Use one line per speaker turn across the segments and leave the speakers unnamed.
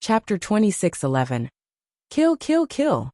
Chapter 26:11. Kill, kill, kill.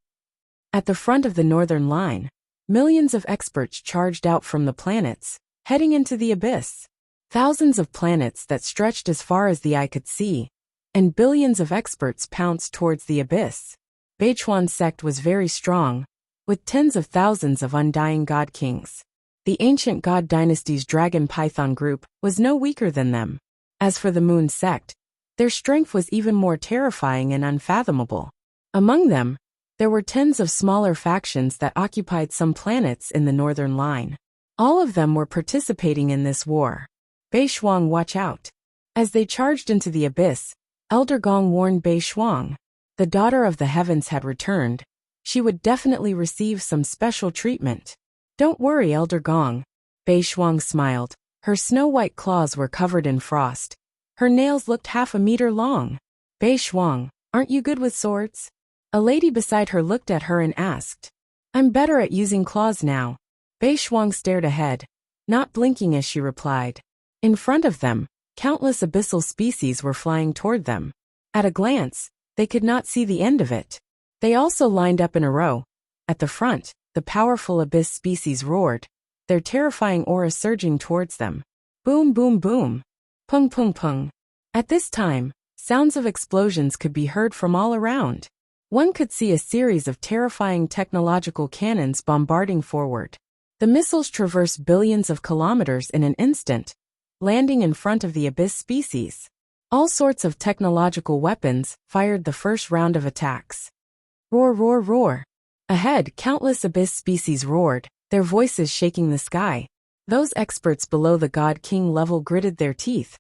At the front of the northern line, millions of experts charged out from the planets, heading into the abyss. Thousands of planets that stretched as far as the eye could see, and billions of experts pounced towards the abyss. Beichuan's sect was very strong, with tens of thousands of undying god kings. The ancient god dynasty's dragon python group was no weaker than them. As for the moon sect, their strength was even more terrifying and unfathomable. Among them, there were tens of smaller factions that occupied some planets in the northern line. All of them were participating in this war. Beichuan, watch out. As they charged into the abyss, Elder Gong warned Beichuan. The daughter of the heavens had returned. She would definitely receive some special treatment. Don't worry, Elder Gong. Beichuan smiled. Her snow-white claws were covered in frost. Her nails looked half a meter long. Beichuan, aren't you good with swords? A lady beside her looked at her and asked. I'm better at using claws now. Beichuan stared ahead, not blinking as she replied. In front of them, countless abyssal species were flying toward them. At a glance, they could not see the end of it. They also lined up in a row. At the front, the powerful abyss species roared, their terrifying aura surging towards them. Boom, boom, boom. Pung, pung, pung. At this time, sounds of explosions could be heard from all around. One could see a series of terrifying technological cannons bombarding forward. The missiles traversed billions of kilometers in an instant, landing in front of the abyss species. All sorts of technological weapons fired the first round of attacks. Roar, roar, roar. Ahead, countless abyss species roared, their voices shaking the sky. Those experts below the God King level gritted their teeth.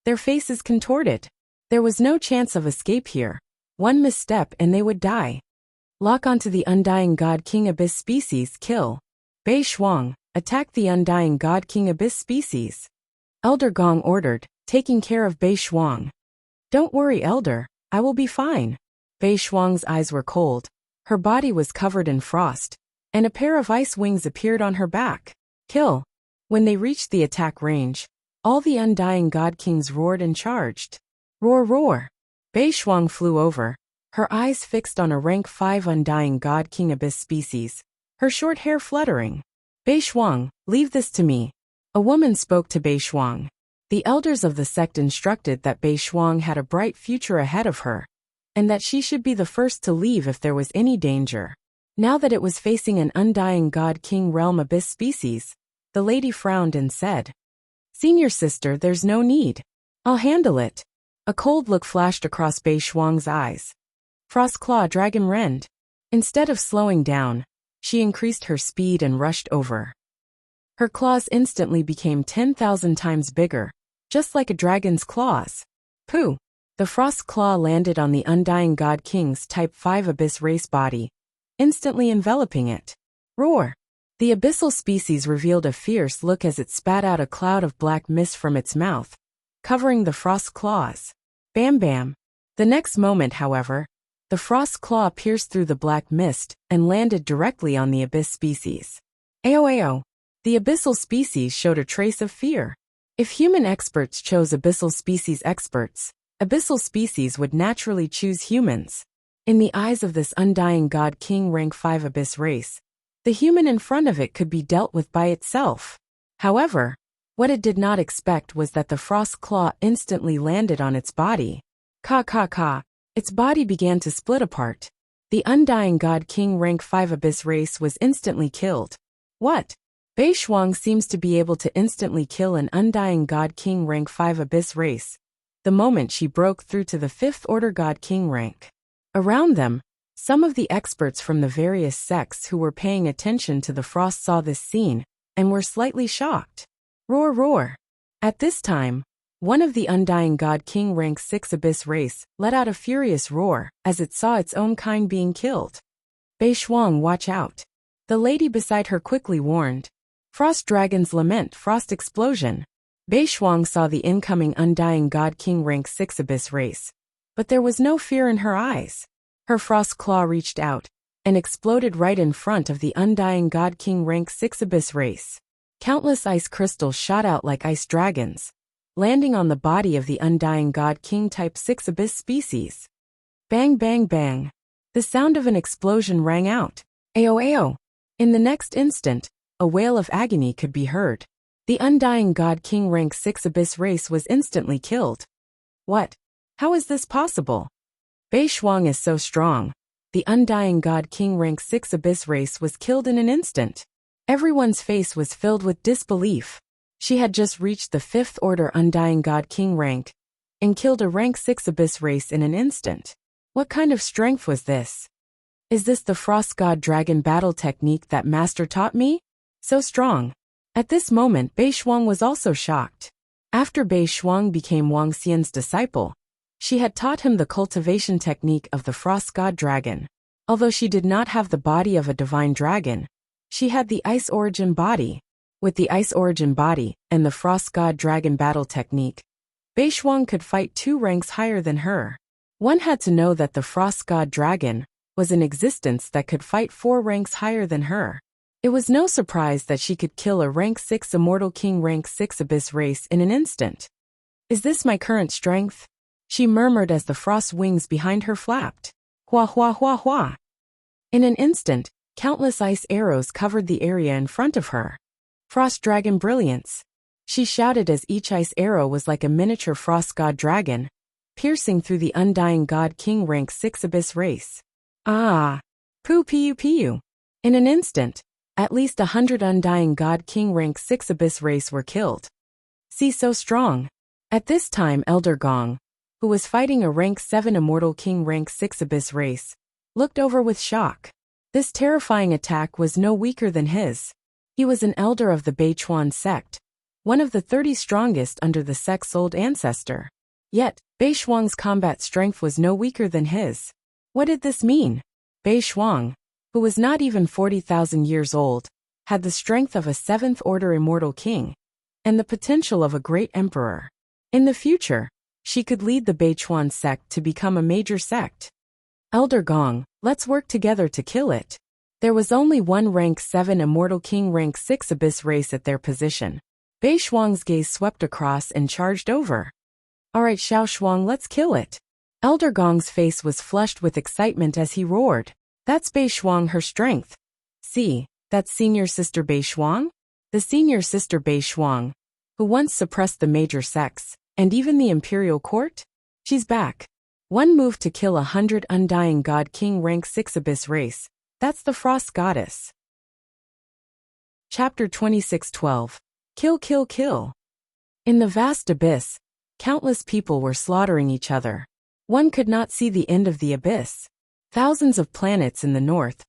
Their faces contorted. There was no chance of escape here. One misstep and they would die. Lock onto the undying God King abyss species, kill. Beichuan, attack the undying God King abyss species. Elder Gong ordered, taking care of Beichuan. Don't worry, Elder, I will be fine. Beichuan's eyes were cold. Her body was covered in frost, and a pair of ice wings appeared on her back. Kill. When they reached the attack range, all the undying god kings roared and charged. Roar, roar. Beichuan flew over, her eyes fixed on a rank 5 undying god king abyss species, her short hair fluttering. Beichuan, leave this to me. A woman spoke to Beichuan. The elders of the sect instructed that Beichuan had a bright future ahead of her, and that she should be the first to leave if there was any danger. Now that it was facing an undying god king realm abyss species, the lady frowned and said, Senior sister, there's no need. I'll handle it. A cold look flashed across Beichuan's eyes. Frostclaw Dragon Rend. Instead of slowing down, she increased her speed and rushed over. Her claws instantly became 10,000 times bigger, just like a dragon's claws. Pooh! The frost claw landed on the undying god king's type 5 abyss race body, instantly enveloping it. Roar! The abyssal species revealed a fierce look as it spat out a cloud of black mist from its mouth, covering the frost claws. Bam bam. The next moment, however, the frost claw pierced through the black mist and landed directly on the abyss species. Ao. The abyssal species showed a trace of fear. If human experts chose abyssal species experts, abyssal species would naturally choose humans. In the eyes of this undying god king rank 5 abyss race, the human in front of it could be dealt with by itself. However, what it did not expect was that the frost claw instantly landed on its body. Ka. Its body began to split apart. The undying god king rank 5 abyss race was instantly killed. What? Beichuan seems to be able to instantly kill an undying god king rank 5 abyss race the moment she broke through to the 5th order god king rank. Around them, some of the experts from the various sects who were paying attention to the frost saw this scene and were slightly shocked. Roar, roar. At this time, one of the undying god king rank 6 abyss race let out a furious roar as it saw its own kind being killed. Beichuan, watch out. The lady beside her quickly warned. Frost dragons lament frost explosion. Beichuan saw the incoming undying god king rank 6 abyss race, but there was no fear in her eyes. Her frost claw reached out and exploded right in front of the undying god king rank 6 abyss race. Countless ice crystals shot out like ice dragons, landing on the body of the undying god king type 6 abyss species. Bang bang bang. The sound of an explosion rang out. Ayo ayo. In the next instant, a wail of agony could be heard. The Undying God King rank 6 Abyss race was instantly killed. What? How is this possible? Bei Shuang is so strong. The Undying God King rank 6 Abyss race was killed in an instant. Everyone's face was filled with disbelief. She had just reached the 5th order Undying God King rank and killed a rank 6 Abyss race in an instant. What kind of strength was this? Is this the Frost God Dragon battle technique that Master taught me? So strong. At this moment Bei Shuang was also shocked. After Bei Shuang became Wang Xian's disciple, she had taught him the cultivation technique of the Frost God Dragon. Although she did not have the body of a divine dragon, she had the Ice Origin body. With the Ice Origin body and the Frost God Dragon battle technique, Bei Shuang could fight 2 ranks higher than her. One had to know that the Frost God Dragon was in existence that could fight 4 ranks higher than her. It was no surprise that she could kill a rank 6 Immortal King rank 6 Abyss race in an instant. Is this my current strength? She murmured as the frost wings behind her flapped. Hua hua hua hua. In an instant, countless ice arrows covered the area in front of her. Frost Dragon Brilliance. She shouted as each ice arrow was like a miniature Frost God Dragon, piercing through the Undying God King rank 6 Abyss race. Ah! Poo piu piu. In an instant, at least 100 Undying God King rank 6 Abyss race were killed. See, so strong. At this time Elder Gong, who was fighting a rank 7 Immortal King rank 6 Abyss race, looked over with shock. This terrifying attack was no weaker than his. He was an elder of the Beichuan sect, one of the 30 strongest under the sect's old ancestor. Yet, Bei Shuang's combat strength was no weaker than his. What did this mean? Bei Shuang, who was not even 40,000 years old, had the strength of a 7th order Immortal King, and the potential of a great emperor. In the future, she could lead the Beichuan sect to become a major sect. Elder Gong, let's work together to kill it. There was only one rank 7 Immortal King rank 6 Abyss race at their position. Bei Shuang's gaze swept across and charged over. Alright Xiao Shuang, let's kill it. Elder Gong's face was flushed with excitement as he roared. That's Bei Shuang, her strength. See, that's senior sister Bei Shuang? The senior sister Bei Shuang, who once suppressed the major sects, and even the imperial court? She's back. One move to kill 100 Undying God King rank 6 Abyss race. That's the Frost Goddess. Chapter 26:12. Kill kill kill. In the vast abyss, countless people were slaughtering each other. One could not see the end of the abyss. Thousands of planets in the north,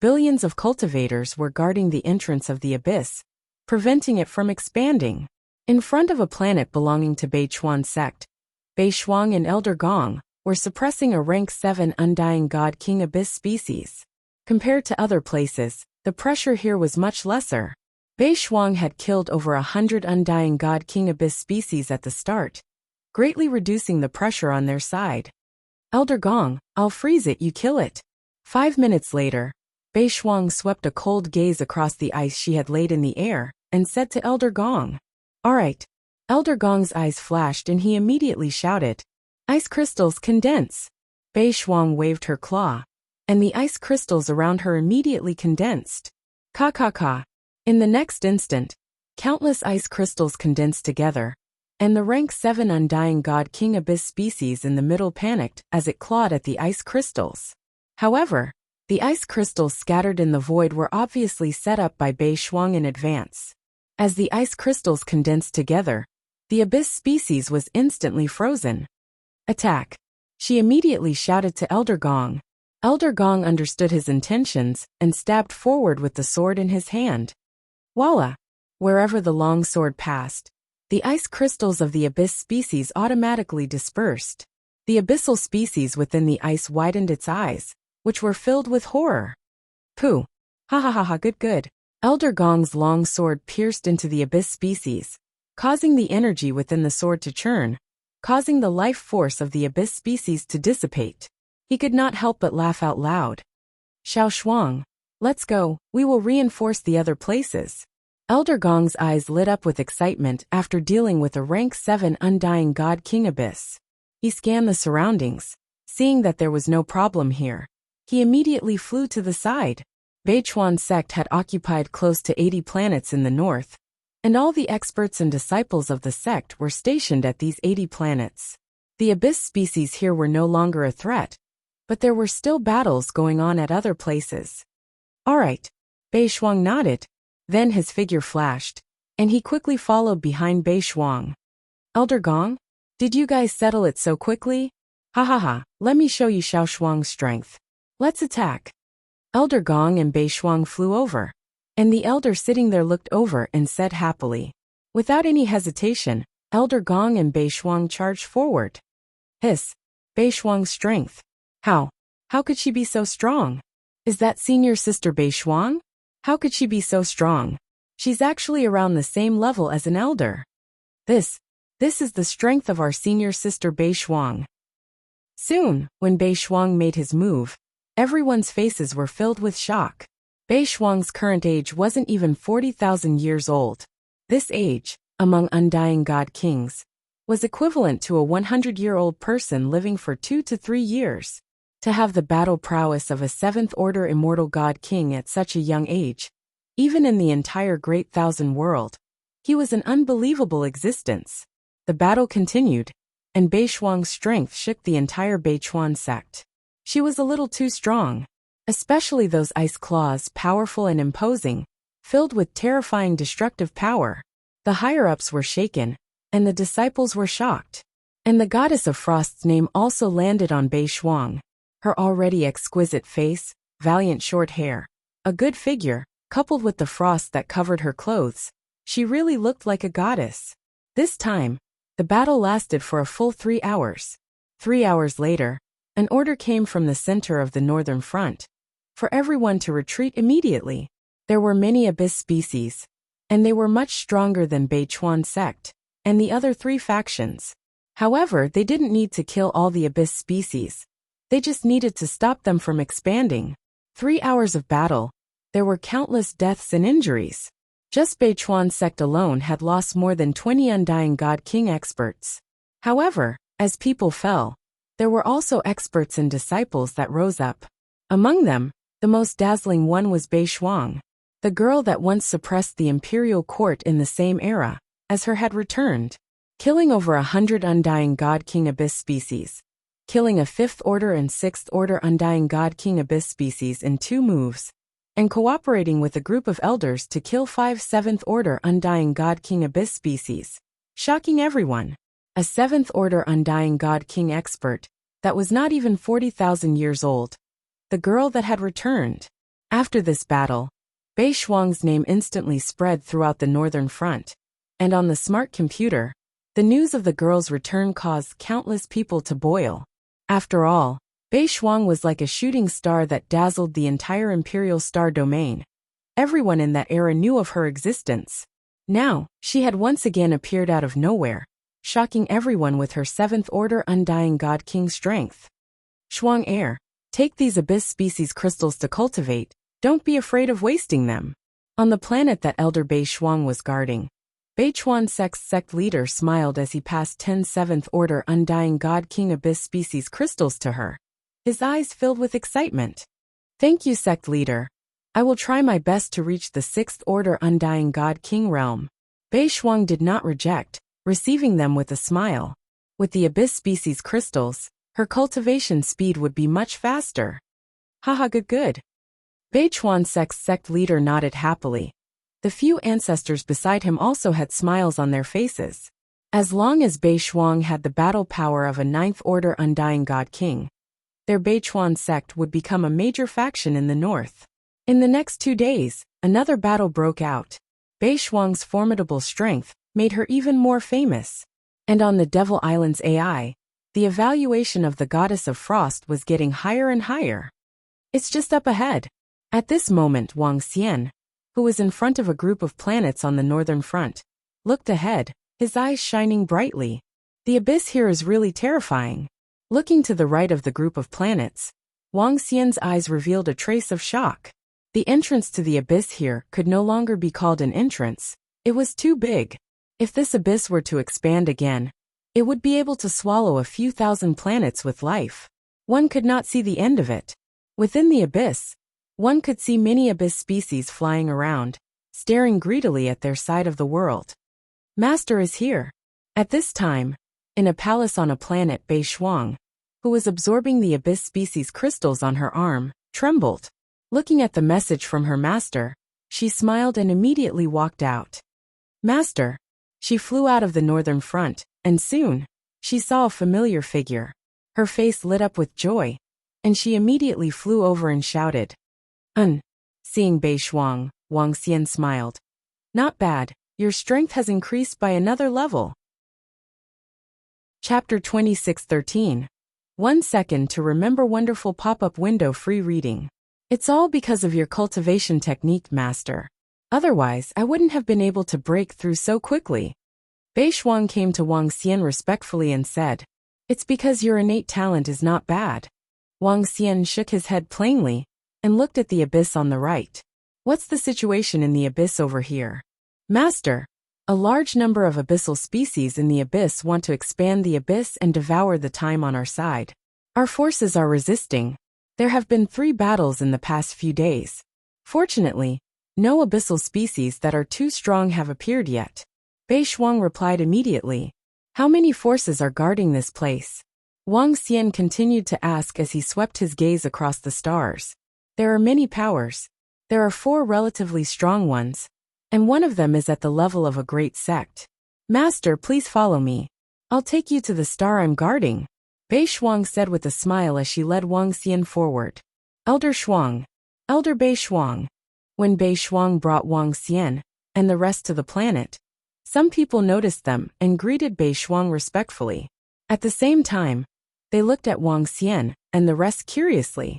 billions of cultivators were guarding the entrance of the abyss, preventing it from expanding. In front of a planet belonging to Beichuan sect, Bei Shuang and Elder Gong were suppressing a rank 7 Undying God King Abyss species. Compared to other places, the pressure here was much lesser. Bei Shuang had killed over 100 Undying God King Abyss species at the start, greatly reducing the pressure on their side. Elder Gong, I'll freeze it, you kill it. 5 minutes later, Bei Shuang swept a cold gaze across the ice she had laid in the air, and said to Elder Gong. Alright. Elder Gong's eyes flashed and he immediately shouted, Ice crystals condense. Bei Shuang waved her claw, and the ice crystals around her immediately condensed. Ka ka ka. In the next instant, countless ice crystals condensed together, and the rank 7 Undying God King Abyss species in the middle panicked as it clawed at the ice crystals. However, the ice crystals scattered in the void were obviously set up by Bei Shuang in advance. As the ice crystals condensed together, the abyss species was instantly frozen. Attack! She immediately shouted to Elder Gong. Elder Gong understood his intentions and stabbed forward with the sword in his hand. Voila! Wherever the long sword passed, the ice crystals of the abyss species automatically dispersed. The abyssal species within the ice widened its eyes, which were filled with horror. Pooh! Ha ha ha ha, good good. Elder Gong's long sword pierced into the abyss species, causing the energy within the sword to churn, causing the life force of the abyss species to dissipate. He could not help but laugh out loud. Xiao Shuang, let's go, we will reinforce the other places. Elder Gong's eyes lit up with excitement after dealing with a rank 7 Undying God King Abyss. He scanned the surroundings, Seeing that there was no problem here, he immediately flew to the side. Beichuan sect had occupied close to 80 planets in the north, and all the experts and disciples of the sect were stationed at these 80 planets. The abyss species here were no longer a threat, but there were still battles going on at other places. Alright, Beishuang nodded. Then his figure flashed, and he quickly followed behind Beishuang. Elder Gong? Did you guys settle it so quickly? Ha ha ha, let me show you Xiaoshuang's strength. Let's attack. Elder Gong and Beishuang flew over, and the elder sitting there looked over and said happily. Without any hesitation, Elder Gong and Beishuang charged forward. Hiss, Beishuang's strength. How could she be so strong? Is that senior sister Beishuang? How could she be so strong? She's actually around the same level as an elder. This is the strength of our senior sister Beishuang. Soon, when Beishuang made his move, everyone's faces were filled with shock. Beishuang's current age wasn't even 40,000 years old. This age, among undying god kings, was equivalent to a 100-year-old person living for 2 to 3 years. To have the battle prowess of a 7th-order immortal god king at such a young age, even in the entire Great Thousand World, he was an unbelievable existence. The battle continued, and Beishuang's strength shook the entire Beichuan sect. She was a little too strong, especially those ice claws, powerful and imposing, filled with terrifying destructive power. The higher-ups were shaken, and the disciples were shocked. And the goddess of Frost's name also landed on Beishuang. Her already exquisite face, valiant short hair, a good figure, coupled with the frost that covered her clothes, she really looked like a goddess. This time, the battle lasted for a full 3 hours. 3 hours later, an order came from the center of the northern front for everyone to retreat immediately. There were many abyss species, and they were much stronger than Beichuan sect and the other 3 factions. However, they didn't need to kill all the abyss species. They just needed to stop them from expanding. 3 hours of battle, there were countless deaths and injuries. Just Beichuan sect alone had lost more than 20 undying god king experts. However, as people fell, there were also experts and disciples that rose up. Among them, the most dazzling one was Beishuang, the girl that once suppressed the imperial court in the same era, as her had returned, killing over 100 undying god king abyss species, killing a 5th order and 6th order undying god king abyss species in 2 moves, and cooperating with a group of elders to kill 5 7th order undying god king abyss species, shocking everyone. A 7th order undying god king expert that was not even 40,000 years old. The girl that had returned. After this battle, Beishuang's name instantly spread throughout the northern front, and on the smart computer, the news of the girl's return caused countless people to boil. After all, Beishuang was like a shooting star that dazzled the entire Imperial Star domain. Everyone in that era knew of her existence. Now, she had once again appeared out of nowhere, shocking everyone with her 7th order undying god king strength. Shuang Heir, take these abyss species crystals to cultivate, don't be afraid of wasting them. On the planet that Elder Beishuang was guarding, Beichuan sect's sect leader smiled as he passed 10 7th order undying god king abyss species crystals to her, his eyes filled with excitement. Thank you, sect leader. I will try my best to reach the 6th order undying god king realm. Beishuang did not reject, receiving them with a smile. With the abyss species crystals, her cultivation speed would be much faster. Haha, good. Beichuan sect's sect leader nodded happily. The few ancestors beside him also had smiles on their faces. As long as Beishuang had the battle power of a 9th order undying god king, their Beichuan sect would become a major faction in the north. In the next 2 days, another battle broke out. Beishuang's formidable strength made her even more famous. And on the Devil Island's AI, the evaluation of the goddess of frost was getting higher and higher. It's just up ahead. At this moment, Wang Xian, who was in front of a group of planets on the northern front, looked ahead, his eyes shining brightly. The abyss here is really terrifying. Looking to the right of the group of planets, Wang Xian's eyes revealed a trace of shock. The entrance to the abyss here could no longer be called an entrance. It was too big. If this abyss were to expand again, it would be able to swallow a few thousand planets with life. One could not see the end of it. Within the abyss, one could see many abyss species flying around, staring greedily at their side of the world. Master is here. At this time, in a palace on a planet, Bei Shuang, who was absorbing the abyss species crystals on her arm, trembled. Looking at the message from her master, she smiled and immediately walked out. Master. She flew out of the northern front, and soon, she saw a familiar figure. Her face lit up with joy, and she immediately flew over and shouted, Seeing Bei Shuang, Wang Xian smiled. Not bad, your strength has increased by another level. Chapter 26:13. 1 second to remember. Wonderful pop-up window. Free reading. It's all because of your cultivation technique, Master. Otherwise, I wouldn't have been able to break through so quickly. Bei Shuang came to Wang Xian respectfully and said, It's because your innate talent is not bad. Wang Xian shook his head plainly and looked at the abyss on the right. What's the situation in the abyss over here? Master, a large number of abyssal species in the abyss want to expand the abyss and devour the time on our side. Our forces are resisting. There have been 3 battles in the past few days. Fortunately, no abyssal species that are too strong have appeared yet. Bei Shuang replied immediately. How many forces are guarding this place? Wang Xian continued to ask as he swept his gaze across the stars. There are many powers. There are 4 relatively strong ones, and one of them is at the level of a great sect. Master, please follow me. I'll take you to the star I'm guarding, Bei Shuang said with a smile as she led Wang Xian forward. Elder Shuang. Elder Bei Shuang. When Bei Shuang brought Wang Xian and the rest to the planet, some people noticed them and greeted Bei Shuang respectfully. At the same time, they looked at Wang Xian and the rest curiously.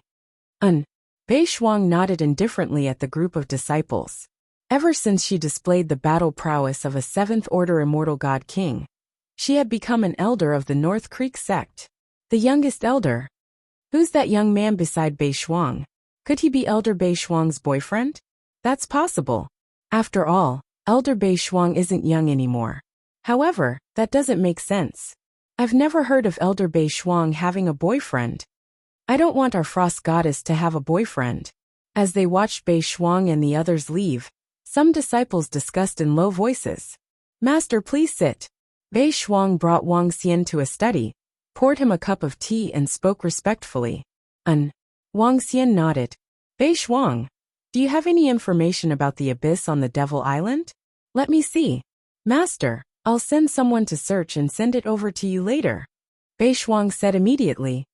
Bei Shuang nodded indifferently at the group of disciples. Ever since she displayed the battle prowess of a 7th-order immortal god king, she had become an elder of the North Creek sect. The youngest elder. Who's that young man beside Bei Shuang? Could he be Elder Bei Shuang's boyfriend? That's possible. After all, Elder Bei Shuang isn't young anymore. However, that doesn't make sense. I've never heard of Elder Bei Shuang having a boyfriend. I don't want our frost goddess to have a boyfriend. As they watched Bei Shuang and the others leave, some disciples discussed in low voices. Master, please sit. Bei Shuang brought Wang Xian to a study, poured him a cup of tea and spoke respectfully. Wang Xian nodded. Bei Shuang, do you have any information about the abyss on the Devil Island? Let me see. Master, I'll send someone to search and send it over to you later, Bei Shuang said immediately.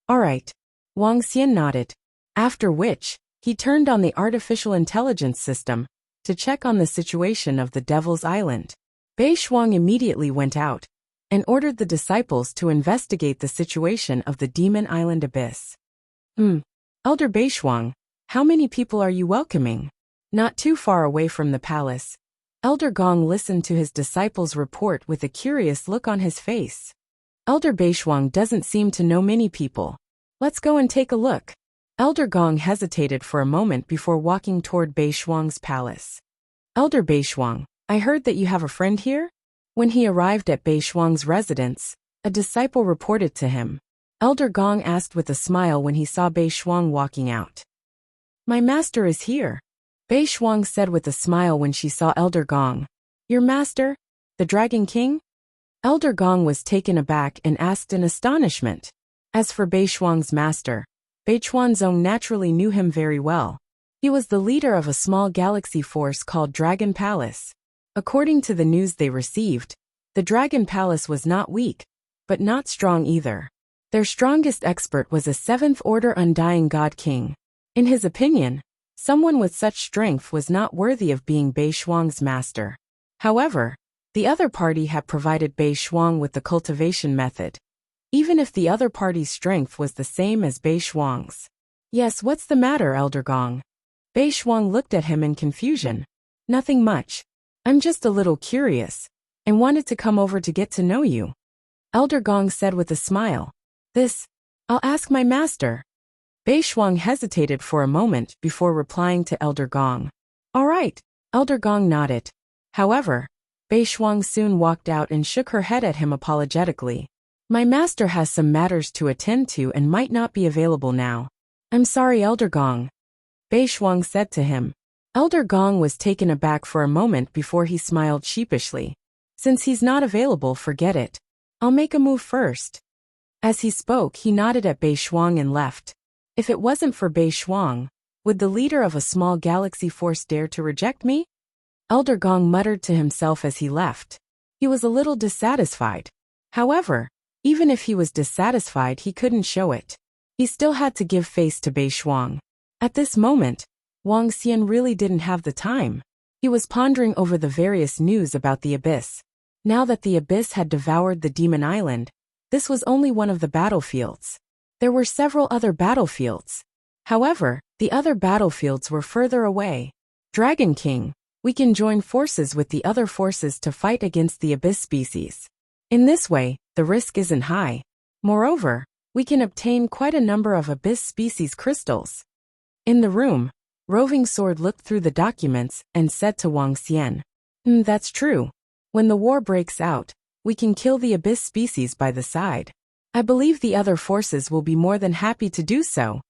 All right. Wang Xian nodded. After which, he turned on the artificial intelligence system to check on the situation of the Devil's Island. Bei Shuang immediately went out and ordered the disciples to investigate the situation of the Demon Island abyss. Elder Bei Shuang, how many people are you welcoming? Not too far away from the palace, Elder Gong listened to his disciples' report with a curious look on his face. Elder Bei Shuang doesn't seem to know many people. Let's go and take a look. Elder Gong hesitated for a moment before walking toward Bei Shuang's palace. Elder Bei Shuang, I heard that you have a friend here? When he arrived at Bei Shuang's residence, a disciple reported to him. Elder Gong asked with a smile when he saw Bei Shuang walking out. My master is here, Bei Shuang said with a smile when she saw Elder Gong. Your master? The Dragon King? Elder Gong was taken aback and asked in astonishment. As for Bei Shuang's master, Bei Chuanzong naturally knew him very well. He was the leader of a small galaxy force called Dragon Palace. According to the news they received, the Dragon Palace was not weak, but not strong either. Their strongest expert was a 7th-order Undying God King. In his opinion, someone with such strength was not worthy of being Bei Shuang's master. However, the other party had provided Bei Shuang with the cultivation method, even if the other party's strength was the same as Bei Shuang's. Yes, what's the matter, Elder Gong? Bei Shuang looked at him in confusion. Nothing much. I'm just a little curious, and wanted to come over to get to know you, Elder Gong said with a smile. I'll ask my master. Bei Shuang hesitated for a moment before replying to Elder Gong. All right, Elder Gong nodded. However, Bei Shuang soon walked out and shook her head at him apologetically. My master has some matters to attend to and might not be available now. I'm sorry, Elder Gong, Bei Shuang said to him. Elder Gong was taken aback for a moment before he smiled sheepishly. Since he's not available, forget it. I'll make a move first. As he spoke, he nodded at Bei Shuang and left. If it wasn't for Bei Shuang, would the leader of a small galaxy force dare to reject me? Elder Gong muttered to himself as he left. He was a little dissatisfied. However, even if he was dissatisfied, he couldn't show it. He still had to give face to Bei Shuang. At this moment, Wang Xian really didn't have the time. He was pondering over the various news about the Abyss. Now that the Abyss had devoured the Demon Island, this was only one of the battlefields. There were several other battlefields. However, the other battlefields were further away. Dragon King, we can join forces with the other forces to fight against the Abyss species. In this way, the risk isn't high. Moreover, we can obtain quite a number of Abyss species crystals. In the room, Roving Sword looked through the documents and said to Wang Xian, That's true. When the war breaks out, we can kill the Abyss species by the side. I believe the other forces will be more than happy to do so.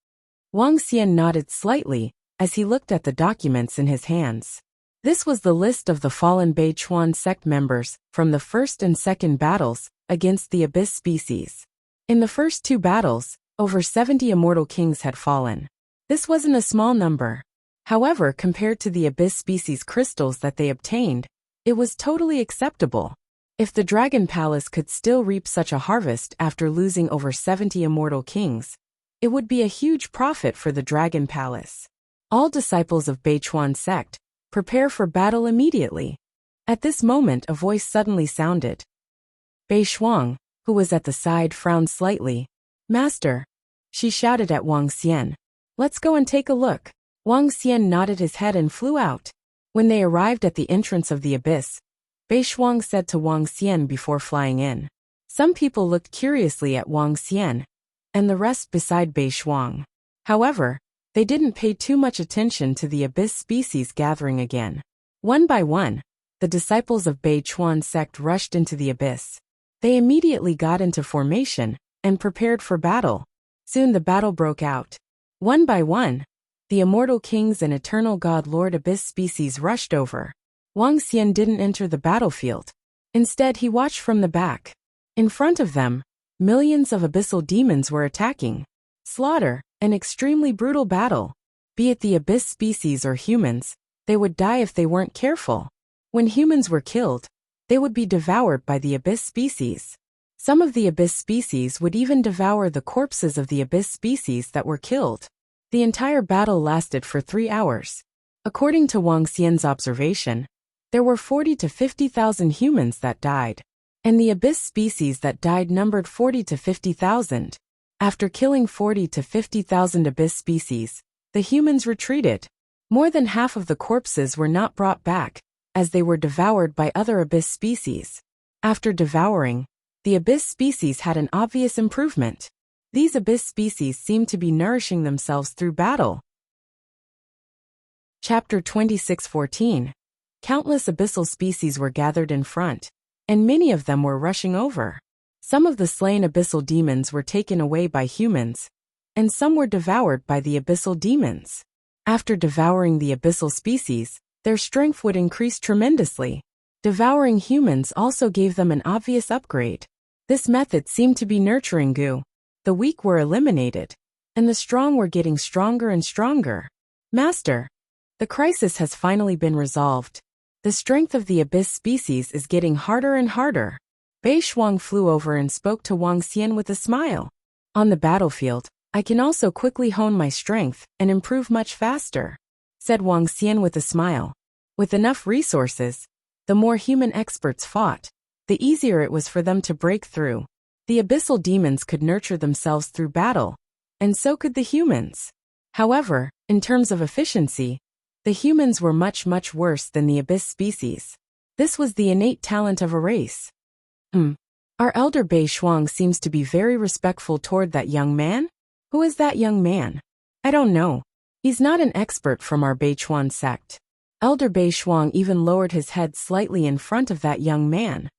Wang Xian nodded slightly as he looked at the documents in his hands. This was the list of the fallen Bei Chuan sect members from the first and second battles against the Abyss species. In the first two battles, over 70 immortal kings had fallen. This wasn't a small number. However, compared to the Abyss species crystals that they obtained, it was totally acceptable. If the Dragon Palace could still reap such a harvest after losing over 70 immortal kings, it would be a huge profit for the Dragon Palace. All disciples of Bei Chuan sect, prepare for battle immediately. At this moment, a voice suddenly sounded. Bei Shuang, who was at the side, frowned slightly. Master, she shouted at Wang Xian. Let's go and take a look. Wang Xian nodded his head and flew out. When they arrived at the entrance of the Abyss, Bei Shuang said to Wang Xian before flying in. Some people looked curiously at Wang Xian, and the rest beside Bei Shuang. However, they didn't pay too much attention to the Abyss species gathering again. One by one, the disciples of Bei Chuan sect rushed into the Abyss. They immediately got into formation and prepared for battle. Soon the battle broke out. One by one, the immortal kings and eternal god Lord Abyss species rushed over. Wang Xian didn't enter the battlefield. Instead, he watched from the back. In front of them, millions of abyssal demons were attacking. Slaughter, an extremely brutal battle. Be it the Abyss species or humans, they would die if they weren't careful. When humans were killed, they would be devoured by the Abyss species. Some of the Abyss species would even devour the corpses of the Abyss species that were killed. The entire battle lasted for 3 hours. According to Wang Xian's observation, there were 40 to 50,000 humans that died, and the Abyss species that died numbered 40 to 50,000. After killing 40 to 50,000 Abyss species, the humans retreated. More than half of the corpses were not brought back, as they were devoured by other Abyss species. After devouring, the Abyss species had an obvious improvement. These Abyss species seemed to be nourishing themselves through battle. Chapter 26:14. Countless abyssal species were gathered in front, and many of them were rushing over. Some of the slain abyssal demons were taken away by humans, and some were devoured by the abyssal demons. After devouring the abyssal species, their strength would increase tremendously. Devouring humans also gave them an obvious upgrade. This method seemed to be nurturing Gu. The weak were eliminated, and the strong were getting stronger and stronger. Master, the crisis has finally been resolved. The strength of the Abyss species is getting harder and harder. Bei Shuang flew over and spoke to Wang Xian with a smile. On the battlefield, I can also quickly hone my strength and improve much faster, said Wang Xian with a smile. With enough resources, the more human experts fought, the easier it was for them to break through. The abyssal demons could nurture themselves through battle, and so could the humans. However, in terms of efficiency, the humans were much worse than the Abyss species. This was the innate talent of a race. Our elder Bei Shuang seems to be very respectful toward that young man? Who is that young man? I don't know. He's not an expert from our Bei Chuan sect. Elder Bei Shuang even lowered his head slightly in front of that young man.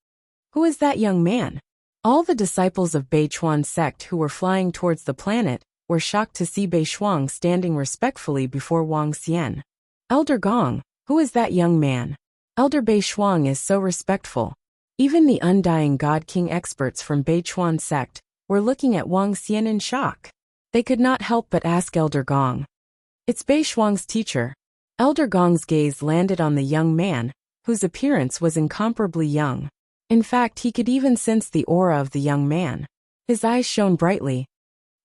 Who is that young man? All the disciples of Beichuan's sect who were flying towards the planet were shocked to see Beishuang standing respectfully before Wang Xian. Elder Gong, who is that young man? Elder Beishuang is so respectful. Even the Undying God King experts from Beichuan's sect were looking at Wang Xian in shock. They could not help but ask Elder Gong. It's Beishuang's teacher. Elder Gong's gaze landed on the young man, whose appearance was incomparably young. In fact, he could even sense the aura of the young man. His eyes shone brightly.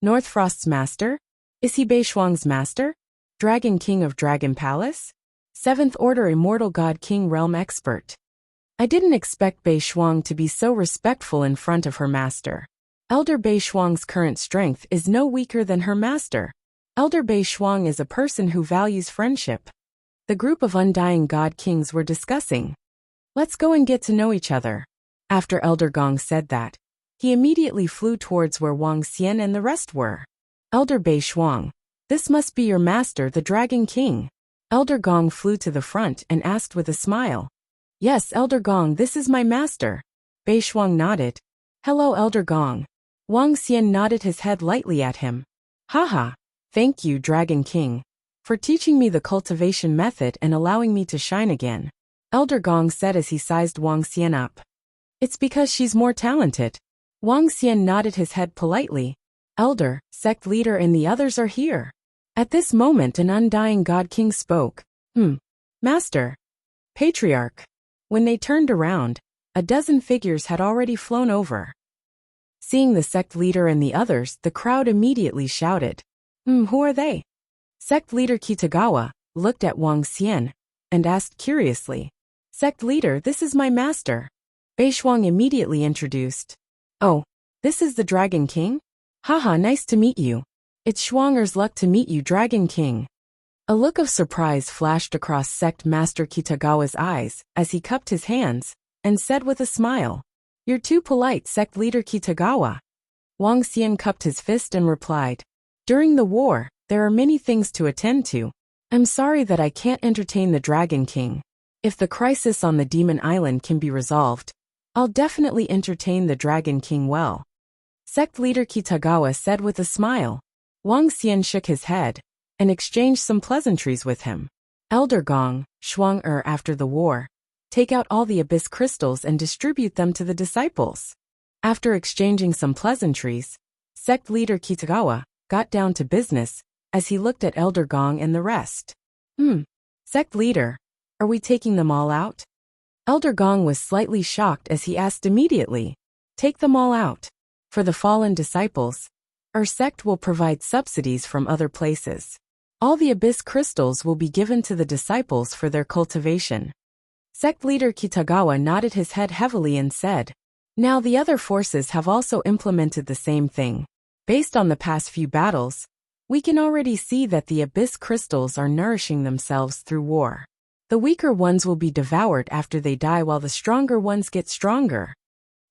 Northfrost's master? Is he Beishuang's master? Dragon King of Dragon Palace? 7th Order Immortal God King Realm Expert. I didn't expect Beishuang to be so respectful in front of her master. Elder Beishuang's current strength is no weaker than her master. Elder Beishuang is a person who values friendship. The group of Undying God Kings were discussing. Let's go and get to know each other. After Elder Gong said that, he immediately flew towards where Wang Xian and the rest were. Elder Beishuang, this must be your master, the Dragon King. Elder Gong flew to the front and asked with a smile. Yes, Elder Gong, this is my master. Beishuang nodded. Hello, Elder Gong. Wang Xian nodded his head lightly at him. Haha, thank you, Dragon King, for teaching me the cultivation method and allowing me to shine again. Elder Gong said as he sized Wang Xian up. It's because she's more talented. Wang Xian nodded his head politely. Elder, sect leader and the others are here. At this moment an Undying God King spoke. Master. Patriarch. When they turned around, a dozen figures had already flown over. Seeing the sect leader and the others, the crowd immediately shouted. Who are they? Sect leader Kitagawa looked at Wang Xian and asked curiously. Sect leader, this is my master. Beishuang immediately introduced. Oh, this is the Dragon King? Haha, nice to meet you. It's Schwanger's luck to meet you, Dragon King. A look of surprise flashed across Sect Master Kitagawa's eyes as he cupped his hands and said with a smile. You're too polite, Sect Leader Kitagawa. Wang Xian cupped his fist and replied. During the war, there are many things to attend to. I'm sorry that I can't entertain the Dragon King. If the crisis on the Demon Island can be resolved, I'll definitely entertain the Dragon King well. Sect Leader Kitagawa said with a smile. Wang Xian shook his head and exchanged some pleasantries with him. Elder Gong, Shuang after the war. Take out all the abyss crystals and distribute them to the disciples. After exchanging some pleasantries, Sect Leader Kitagawa got down to business as he looked at Elder Gong and the rest. Sect Leader, are we taking them all out? Elder Gong was slightly shocked as he asked immediately. Take them all out. For the fallen disciples, our sect will provide subsidies from other places. All the abyss crystals will be given to the disciples for their cultivation. Sect leader Kitagawa nodded his head heavily and said, Now the other forces have also implemented the same thing. Based on the past few battles, we can already see that the abyss crystals are nourishing themselves through war. The weaker ones will be devoured after they die while the stronger ones get stronger.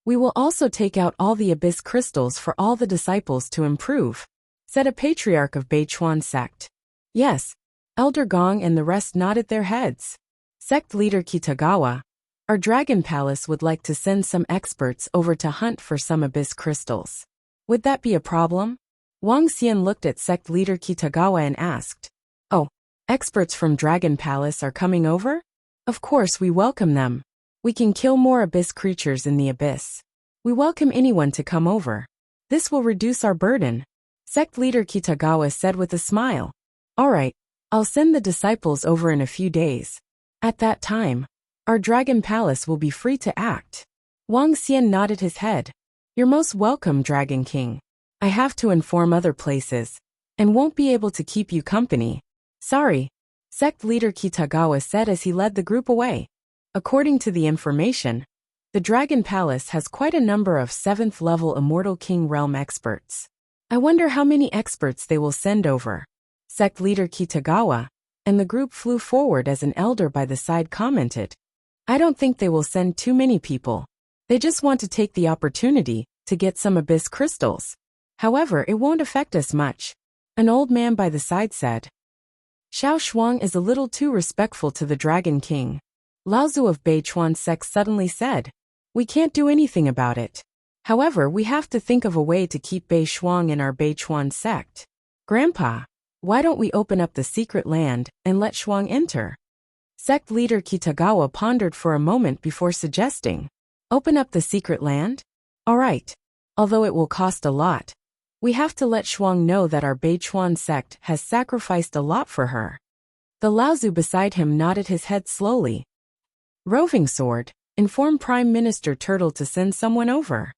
We will also take out all the abyss crystals for all the disciples to improve, said a patriarch of Beichuan sect. Yes, Elder Gong and the rest nodded their heads. Sect leader Kitagawa, our Dragon Palace would like to send some experts over to hunt for some abyss crystals. Would that be a problem? Wang Xian looked at sect leader Kitagawa and asked. Oh, experts from Dragon Palace are coming over? Of course we welcome them. We can kill more abyss creatures in the abyss. We welcome anyone to come over. This will reduce our burden. Sect leader Kitagawa said with a smile. All right, I'll send the disciples over in a few days. At that time, our Dragon Palace will be free to act. Wang Xian nodded his head. You're most welcome, Dragon King. I have to inform other places, and won't be able to keep you company. Sorry, sect leader Kitagawa said as he led the group away. According to the information, the Dragon Palace has quite a number of 7th level Immortal King Realm experts. I wonder how many experts they will send over. Sect leader Kitagawa and the group flew forward as an elder by the side commented. I don't think they will send too many people. They just want to take the opportunity to get some abyss crystals. However, it won't affect us much. An old man by the side said. Xiao Shuang is a little too respectful to the Dragon King. Laozu of Beichuan sect suddenly said. We can't do anything about it. However, we have to think of a way to keep Bei Shuang in our Beichuan sect. Grandpa, why don't we open up the secret land and let Shuang enter? Sect leader Kitagawa pondered for a moment before suggesting. Open up the secret land? All right. Although it will cost a lot. We have to let Shuang know that our Beichuan sect has sacrificed a lot for her. The Laozu beside him nodded his head slowly. Roving sword, inform Prime Minister Turtle to send someone over.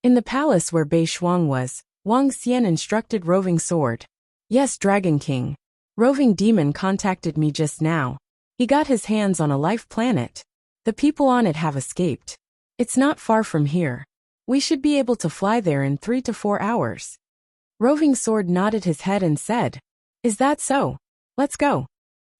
In the palace where Bei Shuang was, Wang Xian instructed Roving Sword. Yes, Dragon King. Roving Demon contacted me just now. He got his hands on a life planet. The people on it have escaped. It's not far from here. We should be able to fly there in 3 to 4 hours. Roving Sword nodded his head and said, Is that so? Let's go.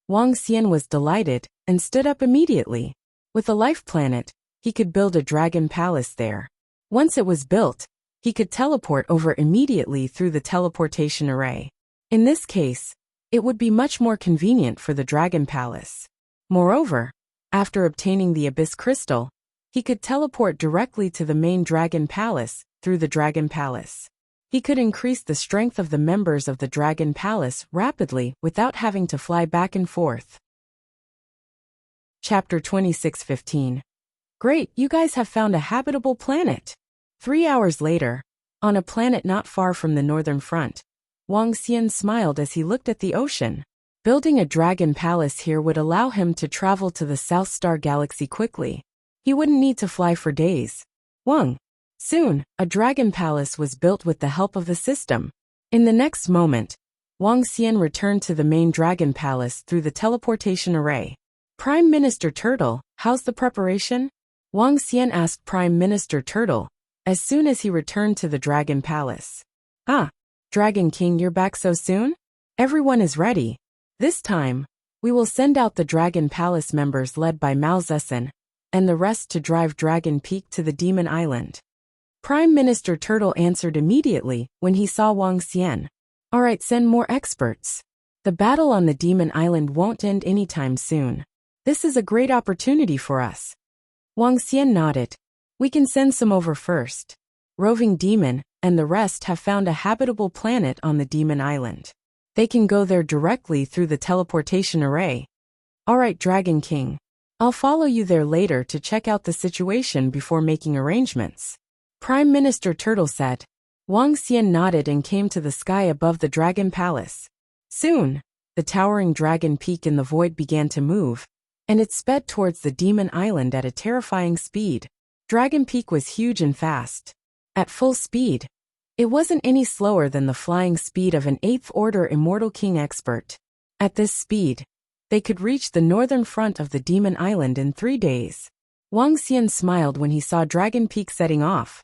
Wang Xian was delighted and stood up immediately. With a life planet, he could build a dragon palace there. Once it was built, he could teleport over immediately through the teleportation array. In this case, it would be much more convenient for the dragon palace. Moreover, after obtaining the abyss crystal, he could teleport directly to the main dragon palace through the dragon palace. He could increase the strength of the members of the dragon palace rapidly without having to fly back and forth. Chapter 26:15. Great, you guys have found a habitable planet. 3 hours later, on a planet not far from the northern front, Wang Xian smiled as he looked at the ocean. Building a dragon palace here would allow him to travel to the South Star Galaxy quickly. He wouldn't need to fly for days. Soon, a dragon palace was built with the help of the system. In the next moment, Wang Xian returned to the main dragon palace through the teleportation array. Prime Minister Turtle, how's the preparation? Wang Xian asked Prime Minister Turtle, as soon as he returned to the dragon palace. Dragon King, you're back so soon? Everyone is ready. This time, we will send out the dragon palace members led by Mao Zedong, and the rest to drive Dragon Peak to the Demon Island. Prime Minister Turtle answered immediately when he saw Wang Xian. Alright, send more experts. The battle on the Demon Island won't end anytime soon. This is a great opportunity for us. Wang Xian nodded. We can send some over first. Roving Demon and the rest have found a habitable planet on the Demon Island. They can go there directly through the teleportation array. Alright, Dragon King. I'll follow you there later to check out the situation before making arrangements. Prime Minister Turtle said. Wang Xian nodded and came to the sky above the Dragon Palace. Soon, the towering Dragon Peak in the void began to move, and it sped towards the Demon Island at a terrifying speed. Dragon Peak was huge and fast. At full speed, it wasn't any slower than the flying speed of an 8th Order Immortal King expert. At this speed, they could reach the northern front of the Demon Island in 3 days. Wang Xian smiled when he saw Dragon Peak setting off.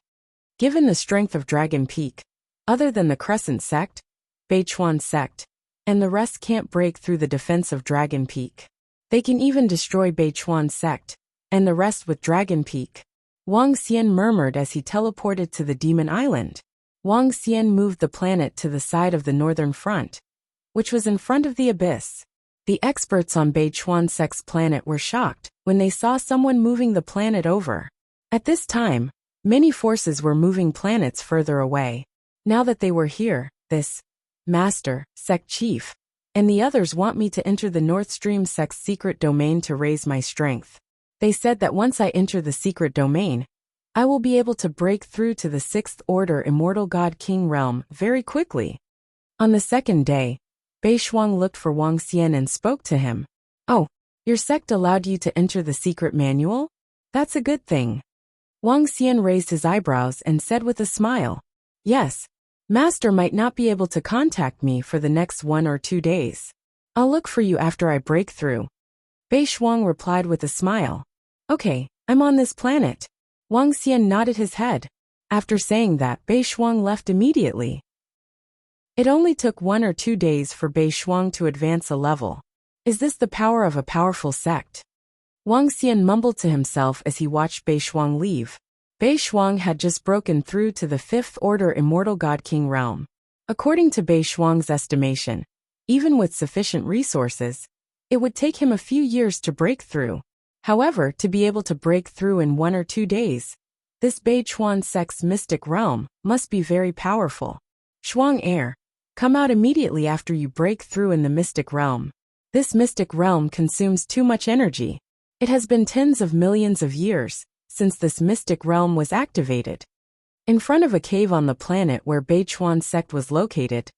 Given the strength of Dragon Peak, other than the Crescent Sect, Beichuan Sect, and the rest can't break through the defense of Dragon Peak. They can even destroy Beichuan Sect, and the rest with Dragon Peak. Wang Xian murmured as he teleported to the Demon Island. Wang Xian moved the planet to the side of the northern front, which was in front of the abyss. The experts on Beichuan Sect's planet were shocked when they saw someone moving the planet over. At this time, many forces were moving planets further away. Now that they were here, this Master, Sect Chief, and the others want me to enter the North Stream Sect's secret domain to raise my strength. They said that once I enter the secret domain, I will be able to break through to the 6th Order Immortal God King realm very quickly. On the second day, Bei Shuang looked for Wang Xian and spoke to him. Oh, your sect allowed you to enter the secret manual? That's a good thing. Wang Xian raised his eyebrows and said with a smile. Yes, Master might not be able to contact me for the next 1 or 2 days. I'll look for you after I break through. Bei Shuang replied with a smile. Okay, I'm on this planet. Wang Xian nodded his head. After saying that, Bei Shuang left immediately. It only took 1 or 2 days for Bei Shuang to advance a level. Is this the power of a powerful sect? Wang Xian mumbled to himself as he watched Bei Shuang leave. Bei Shuang had just broken through to the 5th Order Immortal God King realm. According to Bei Shuang's estimation, even with sufficient resources, it would take him a few years to break through. However, to be able to break through in 1 or 2 days, This Bei Chuan sect's mystic realm must be very powerful. Shuang Heir, come out immediately after you break through in the mystic realm. This mystic realm consumes too much energy. It has been tens of millions of years since this mystic realm was activated. In front of a cave on the planet where Bei Chuan sect was located,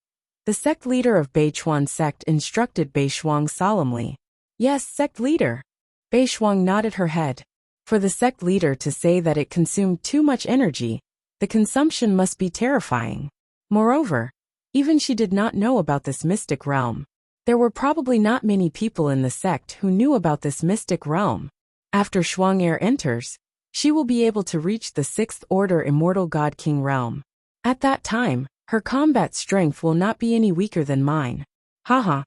the sect leader of Bei Chuan sect instructed Bei Shuang solemnly. Yes, sect leader. Bei Shuang nodded her head. For the sect leader to say that it consumed too much energy, the consumption must be terrifying. Moreover, even she did not know about this mystic realm. There were probably not many people in the sect who knew about this mystic realm. After Shuang Heir enters, she will be able to reach the 6th order Immortal God King realm. At that time, her combat strength will not be any weaker than mine. Haha.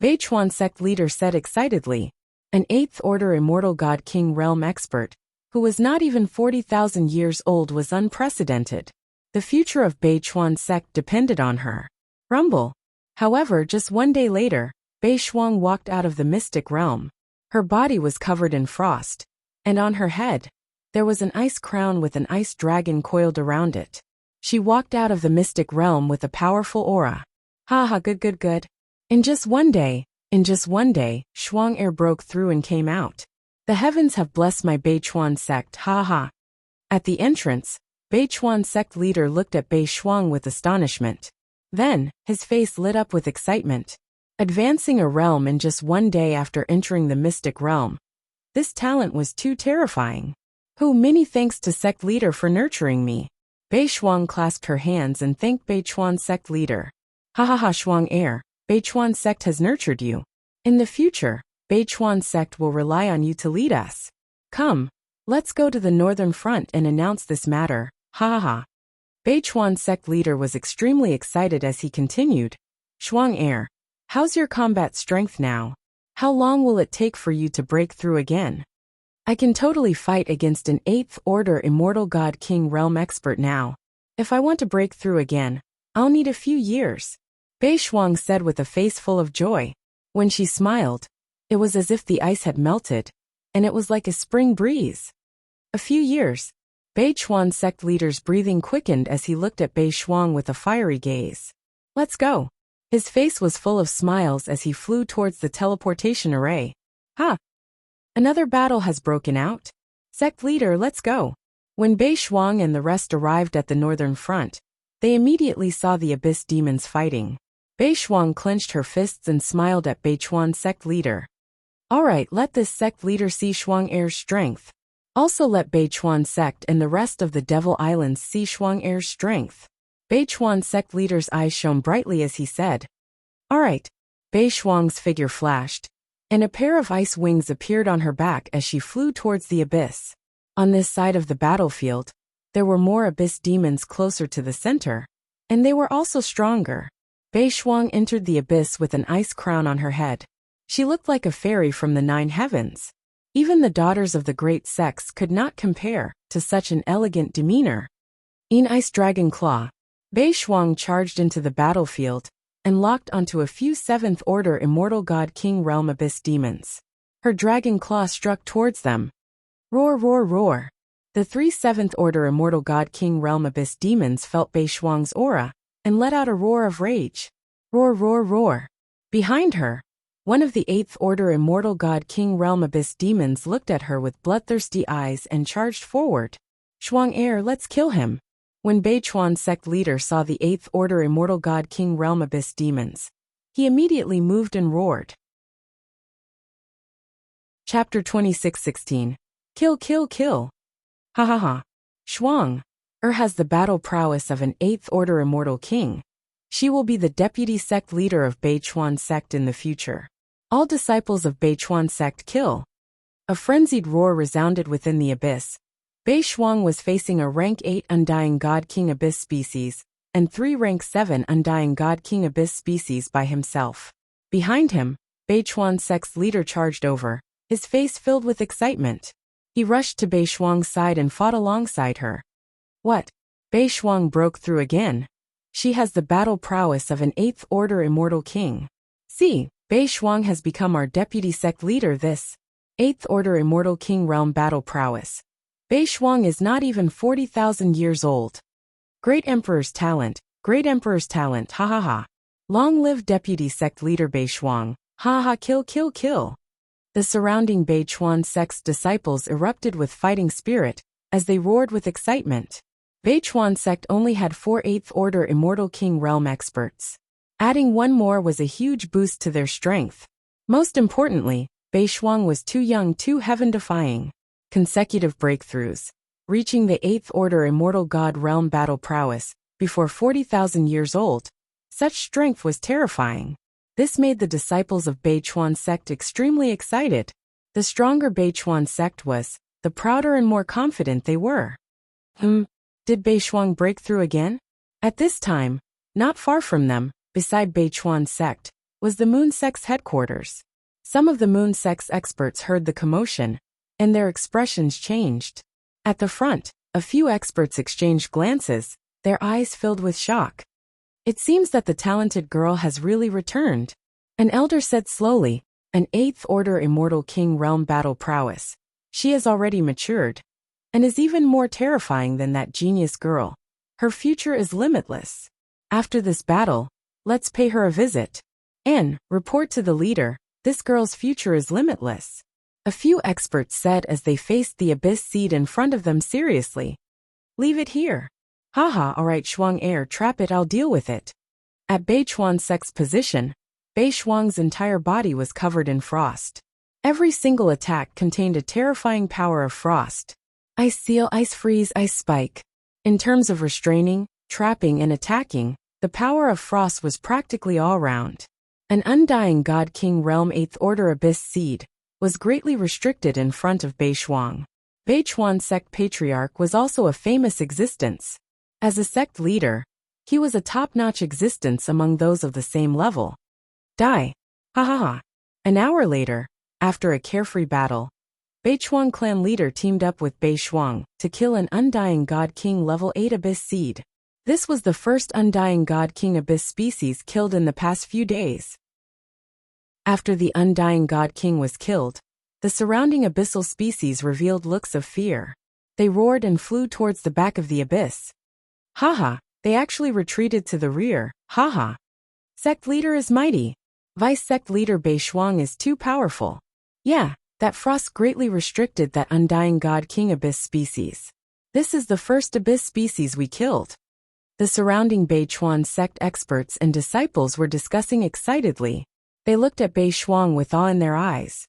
Bei Chuan sect leader said excitedly. An 8th order Immortal God King realm expert, who was not even 40,000 years old, was unprecedented. The future of Bei Chuan sect depended on her. Rumble. However, just one day later, Bei Shuang walked out of the mystic realm. Her body was covered in frost, and on her head, there was an ice crown with an ice dragon coiled around it. She walked out of the mystic realm with a powerful aura. Haha, good. In just one day, Shuang Heir broke through and came out. The heavens have blessed my Bei Chuan sect, haha. At the entrance, Bei Chuan sect leader looked at Bei Shuang with astonishment. Then, his face lit up with excitement. Advancing a realm in just one day after entering the mystic realm. This talent was too terrifying. Many thanks to sect leader for nurturing me. Bei Shuang clasped her hands and thanked Bei Chuan sect leader. Hahaha, Shuang Heir. Bei Chuan sect has nurtured you. In the future, Bei Chuan sect will rely on you to lead us. Come, let's go to the northern front and announce this matter, haha. Bei Chuan sect leader was extremely excited as he continued. Shuang Heir, how's your combat strength now? How long will it take for you to break through again? I can totally fight against an 8th order Immortal God King realm expert now. If I want to break through again, I'll need a few years. Bei Shuang said with a face full of joy. When she smiled, it was as if the ice had melted, and it was like a spring breeze. A few years. Bei Chuan sect leader's breathing quickened as he looked at Bei Shuang with a fiery gaze. Let's go. His face was full of smiles as he flew towards the teleportation array. Ha! Another battle has broken out. Sect leader, let's go. When Bei Shuang and the rest arrived at the northern front, they immediately saw the abyss demons fighting. Bei Shuang clenched her fists and smiled at Bei Chuan sect leader. Alright, let this sect leader see Shuang Heir's strength. Also let Bei Chuan sect and the rest of the Devil Islands see Shuang Heir's strength. Bei Chuan sect leader's eyes shone brightly as he said. Alright. Bei Shuang's figure flashed, and a pair of ice wings appeared on her back as she flew towards the abyss. On this side of the battlefield, there were more abyss demons closer to the center, and they were also stronger. Bei Shuang entered the abyss with an ice crown on her head. She looked like a fairy from the 9 heavens. Even the daughters of the great sects could not compare to such an elegant demeanor. In Ice Dragon Claw, Bei Shuang charged into the battlefield and locked onto a few 7th order Immortal God King realm abyss demons. Her dragon claw struck towards them. Roar, roar, roar. The 3 7th order Immortal God King realm abyss demons felt Bei Shuang's aura and let out a roar of rage. Roar, roar, roar. Behind her, one of the 8th order Immortal God King realm abyss demons looked at her with bloodthirsty eyes and charged forward. Shuang Heir, let's kill him. When Bei Chuan sect leader saw the 8th order Immortal God King realm abyss demons, he immediately moved and roared. Chapter 26:16. Kill, kill, kill. Ha ha ha. Shuang Heir has the battle prowess of an 8th order immortal king. She will be the deputy sect leader of Bei Chuan sect in the future. All disciples of Bei Chuan sect kill. A frenzied roar resounded within the abyss. Bei Shuang was facing a rank 8 Undying God King Abyss species, and 3 rank 7 Undying God King Abyss species by himself. Behind him, Bei Chuan sect's leader charged over, his face filled with excitement. He rushed to Bei Shuang's side and fought alongside her. What? Bei Shuang broke through again. She has the battle prowess of an 8th order immortal king. See, Bei Shuang has become our deputy sect leader. This 8th order immortal king realm battle prowess. Bei Shuang is not even 40,000 years old. Great Emperor's talent, ha ha ha. Long live Deputy Sect Leader Bei Shuang, ha ha kill kill kill. The surrounding Bei Chuan sect's disciples erupted with fighting spirit, as they roared with excitement. Bei Chuan sect only had 4 8th Order Immortal King Realm experts. Adding one more was a huge boost to their strength. Most importantly, Bei Shuang was too young, too heaven-defying. Consecutive breakthroughs, reaching the 8th Order Immortal God Realm battle prowess, before 40,000 years old. Such strength was terrifying. This made the disciples of Bei Chuan sect extremely excited. The stronger Bei Chuan sect was, the prouder and more confident they were. Did Bei Shuang break through again? At this time, not far from them, beside Bei Chuan sect, was the Moon sect's headquarters. Some of the Moon sect's experts heard the commotion, and their expressions changed. At the front, a few experts exchanged glances, their eyes filled with shock. It seems that the talented girl has really returned. An elder said slowly, an 8th Order Immortal King Realm battle prowess. She has already matured, and is even more terrifying than that genius girl. Her future is limitless. After this battle, let's pay her a visit. And report to the leader, this girl's future is limitless. A few experts said as they faced the abyss seed in front of them seriously. Leave it here. Haha, alright Shuang heir, trap it, I'll deal with it. At Bei Chuan sect's position, Bei Shuang's entire body was covered in frost. Every single attack contained a terrifying power of frost. Ice seal, ice freeze, ice spike. In terms of restraining, trapping and attacking, the power of frost was practically all round. An undying God King Realm 8th Order Abyss Seed was greatly restricted in front of Bei Shuang. Bei Chuan sect patriarch was also a famous existence. As a sect leader, he was a top-notch existence among those of the same level. Die. Ha ha ha. An hour later, after a carefree battle, Bei Chuan clan leader teamed up with Bei Shuang to kill an Undying God King level 8 Abyss Seed. This was the first Undying God King Abyss species killed in the past few days. After the Undying God King was killed, the surrounding abyssal species revealed looks of fear. They roared and flew towards the back of the abyss. Haha, they actually retreated to the rear, haha. Sect leader is mighty. Vice sect leader Bei Shuang is too powerful. Yeah, that frost greatly restricted that Undying God King Abyss species. This is the first abyss species we killed. The surrounding Bei Chuan sect experts and disciples were discussing excitedly. They looked at Bei Shuang with awe in their eyes.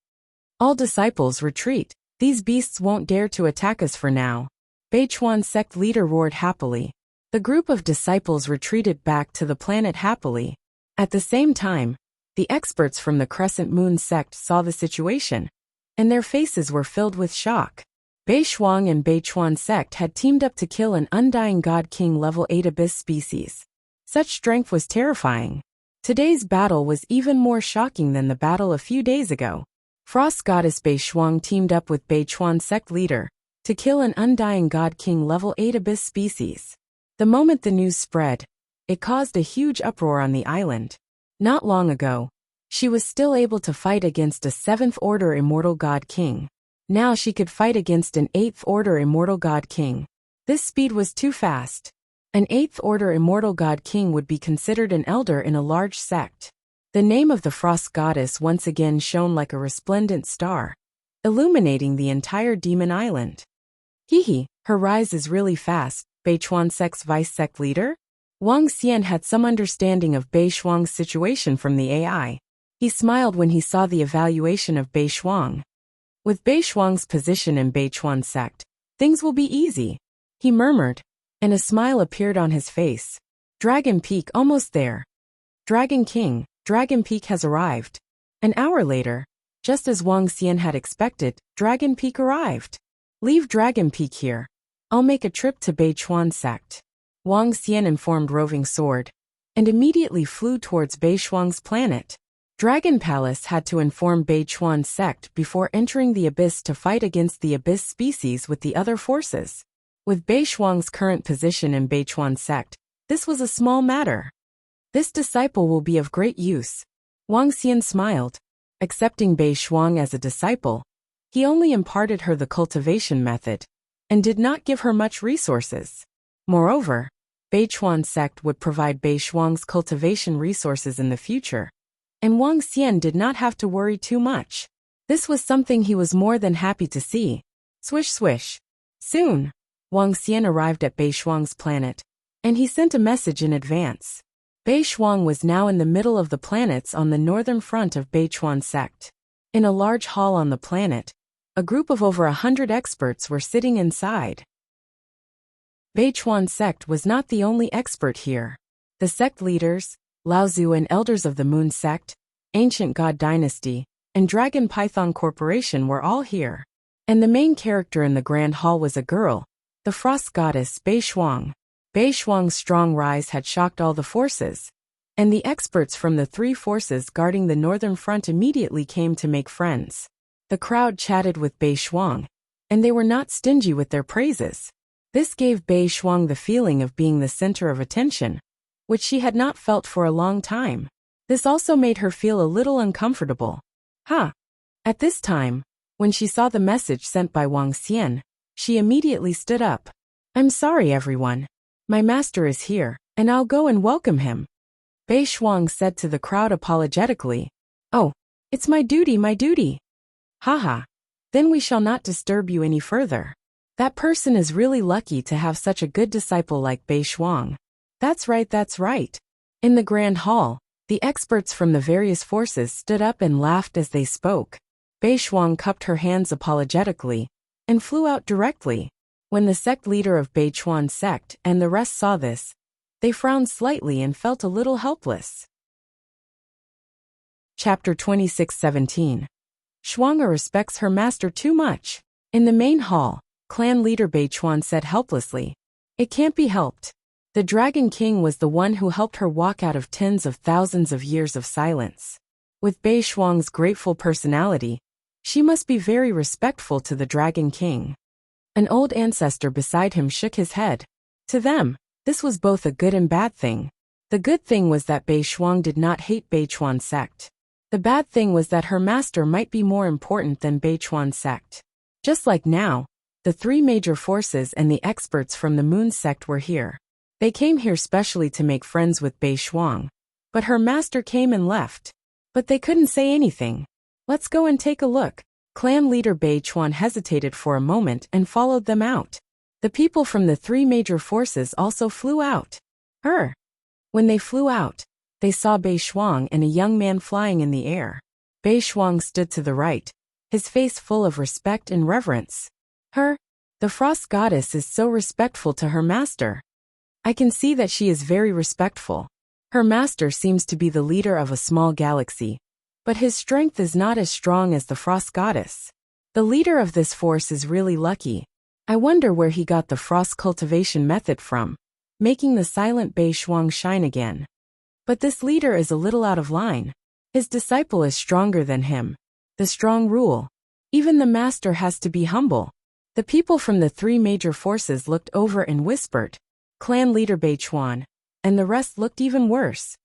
All disciples retreat. These beasts won't dare to attack us for now. Bei Chuan sect leader roared happily. The group of disciples retreated back to the planet happily. At the same time, the experts from the Crescent Moon sect saw the situation, and their faces were filled with shock. Bei Shuang and Bei Chuan sect had teamed up to kill an Undying God King level 8 abyss species. Such strength was terrifying. Today's battle was even more shocking than the battle a few days ago. Frost Goddess Bei Shuang teamed up with Bei Chuan sect leader to kill an Undying God King level 8 abyss species. The moment the news spread, it caused a huge uproar on the island. Not long ago, she was still able to fight against a 7th Order Immortal God King. Now she could fight against an 8th Order Immortal God King. This speed was too fast. An 8th Order Immortal God King would be considered an elder in a large sect. The name of the Frost Goddess once again shone like a resplendent star, illuminating the entire demon island. Hee, her rise is really fast. Bei Chuan sect's vice sect leader? Wang Xian had some understanding of Bei Shuang's situation from the AI. He smiled when he saw the evaluation of Bei Shuang. With Bei Shuang's position in Bei Chuan sect, things will be easy, he murmured, and a smile appeared on his face. Dragon Peak almost there. Dragon King, Dragon Peak has arrived. An hour later, just as Wang Xian had expected, Dragon Peak arrived. Leave Dragon Peak here. I'll make a trip to Bei Chuan sect. Wang Xian informed Roving Sword, and immediately flew towards Bei Shuang's planet. Dragon Palace had to inform Bei Chuan sect before entering the abyss to fight against the abyss species with the other forces. With Bei Shuang's current position in Bei Chuan sect, this was a small matter. This disciple will be of great use. Wang Xian smiled. Accepting Bei Shuang as a disciple, he only imparted her the cultivation method, and did not give her much resources. Moreover, Beichuan's sect would provide Beishuang's cultivation resources in the future, and Wang Xian did not have to worry too much. This was something he was more than happy to see. Swish swish. Soon, Wang Xian arrived at Beishuang's planet, and he sent a message in advance. Beishuang was now in the middle of the planets on the northern front of Beichuan's sect. In a large hall on the planet, a group of over 100 experts were sitting inside. Beichuan's sect was not the only expert here. The sect leaders, Laozu and elders of the Moon sect, Ancient God Dynasty, and Dragon Python Corporation were all here. And the main character in the Grand Hall was a girl, the Frost Goddess Beishuang. Beishuang's strong rise had shocked all the forces, and the experts from the three forces guarding the northern front immediately came to make friends. The crowd chatted with Beishuang, and they were not stingy with their praises. This gave Beishuang the feeling of being the center of attention, which she had not felt for a long time. This also made her feel a little uncomfortable. At this time, when she saw the message sent by Wang Xian, she immediately stood up. "I'm sorry, everyone. My master is here, and I'll go and welcome him." Beishuang said to the crowd apologetically, "Oh, it's my duty, my duty." "Haha. Then we shall not disturb you any further. That person is really lucky to have such a good disciple like Beishuang." That's right, that's right. In the Grand Hall, the experts from the various forces stood up and laughed as they spoke. Beishuang cupped her hands apologetically and flew out directly. When the sect leader of Beichuan's sect and the rest saw this, they frowned slightly and felt a little helpless. Chapter 26:17. Shuang'er respects her master too much. In the main hall, clan leader Beichuan said helplessly, "It can't be helped. The Dragon King was the one who helped her walk out of tens of thousands of years of silence. With Beishuang's grateful personality, she must be very respectful to the Dragon King." An old ancestor beside him shook his head. To them, this was both a good and bad thing. The good thing was that Beishuang did not hate Beichuan's sect. The bad thing was that her master might be more important than Beichuan's sect. Just like now, the three major forces and the experts from the Moon sect were here. They came here specially to make friends with Beishuang, but her master came and left. But they couldn't say anything. "Let's go and take a look." Clan leader Beichuan hesitated for a moment and followed them out. The people from the three major forces also flew out. When they flew out, they saw Beishuang and a young man flying in the air. Beishuang stood to the right, his face full of respect and reverence. The Frost Goddess is so respectful to her master. I can see that she is very respectful. Her master seems to be the leader of a small galaxy, but his strength is not as strong as the Frost Goddess. The leader of this force is really lucky. I wonder where he got the frost cultivation method from, making the silent Beishuang shine again. But this leader is a little out of line. His disciple is stronger than him. The strong rule. Even the master has to be humble. The people from the three major forces looked over and whispered, "Clan leader Beichuan," and the rest looked even worse.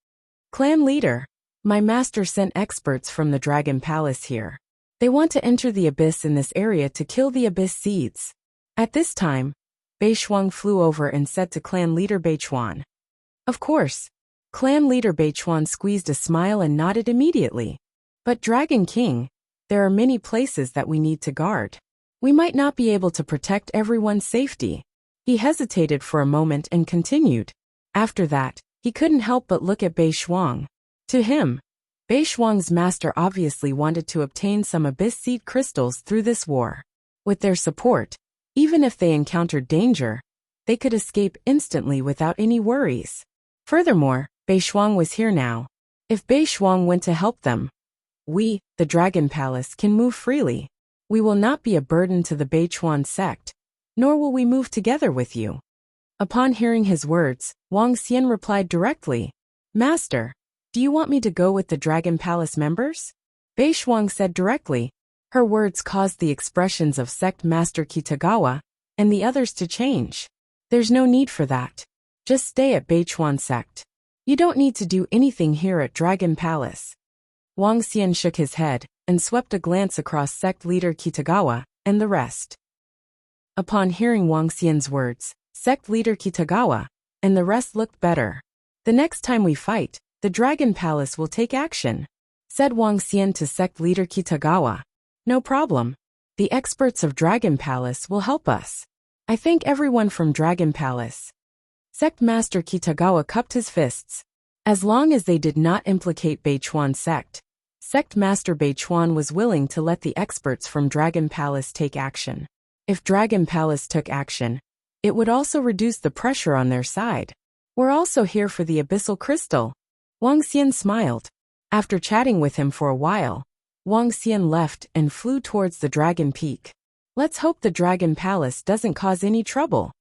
"Clan leader, my master sent experts from the Dragon Palace here. They want to enter the abyss in this area to kill the abyss seeds." At this time, Beishuang flew over and said to clan leader Beichuan. Of course, clan leader Beichuan squeezed a smile and nodded immediately. "But Dragon King, there are many places that we need to guard. We might not be able to protect everyone's safety." He hesitated for a moment and continued. After that, he couldn't help but look at Beishuang. To him, Beishuang's master obviously wanted to obtain some abyss seed crystals through this war. With their support, even if they encountered danger, they could escape instantly without any worries. Furthermore, Beishuang was here now. If Beishuang went to help them, we, the Dragon Palace, can move freely. We will not be a burden to the Beichuan sect, nor will we move together with you. Upon hearing his words, Wang Xian replied directly, "Master, do you want me to go with the Dragon Palace members?" Beishuang said directly. Her words caused the expressions of sect master Kitagawa and the others to change. "There's no need for that. Just stay at Beichuan sect. You don't need to do anything here at Dragon Palace." Wang Xian shook his head and swept a glance across sect leader Kitagawa and the rest. Upon hearing Wang Xian's words, sect leader Kitagawa and the rest looked better. The next time we fight, the Dragon Palace will take action, said Wang Xian to sect leader Kitagawa. No problem. The experts of Dragon Palace will help us. I thank everyone from Dragon Palace. Sect Master Kitagawa cupped his fists. As long as they did not implicate Beichuan sect, Sect Master Beichuan was willing to let the experts from Dragon Palace take action. If Dragon Palace took action, it would also reduce the pressure on their side. We're also here for the Abyssal Crystal. Wang Xian smiled. After chatting with him for a while, Wang Xian left and flew towards the Dragon Peak. Let's hope the Dragon Palace doesn't cause any trouble,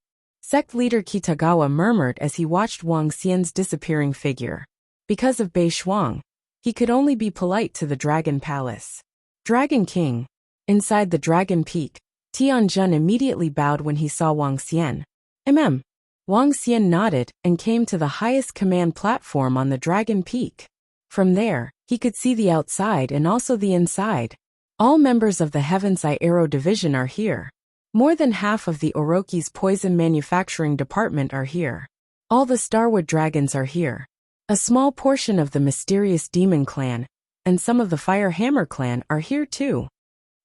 sect leader Kitagawa murmured as he watched Wang Xian's disappearing figure. Because of Bei Shuang, he could only be polite to the Dragon Palace. Dragon King. Inside the Dragon Peak, Tianjun immediately bowed when he saw Wang Xian. Wang Xian nodded and came to the highest command platform on the Dragon Peak. From there, he could see the outside and also the inside. All members of the Heaven's Eye Arrow Division are here. More than half of the Orochi's poison manufacturing department are here. All the Starwood Dragons are here. A small portion of the mysterious Demon Clan and some of the Fire Hammer Clan are here too.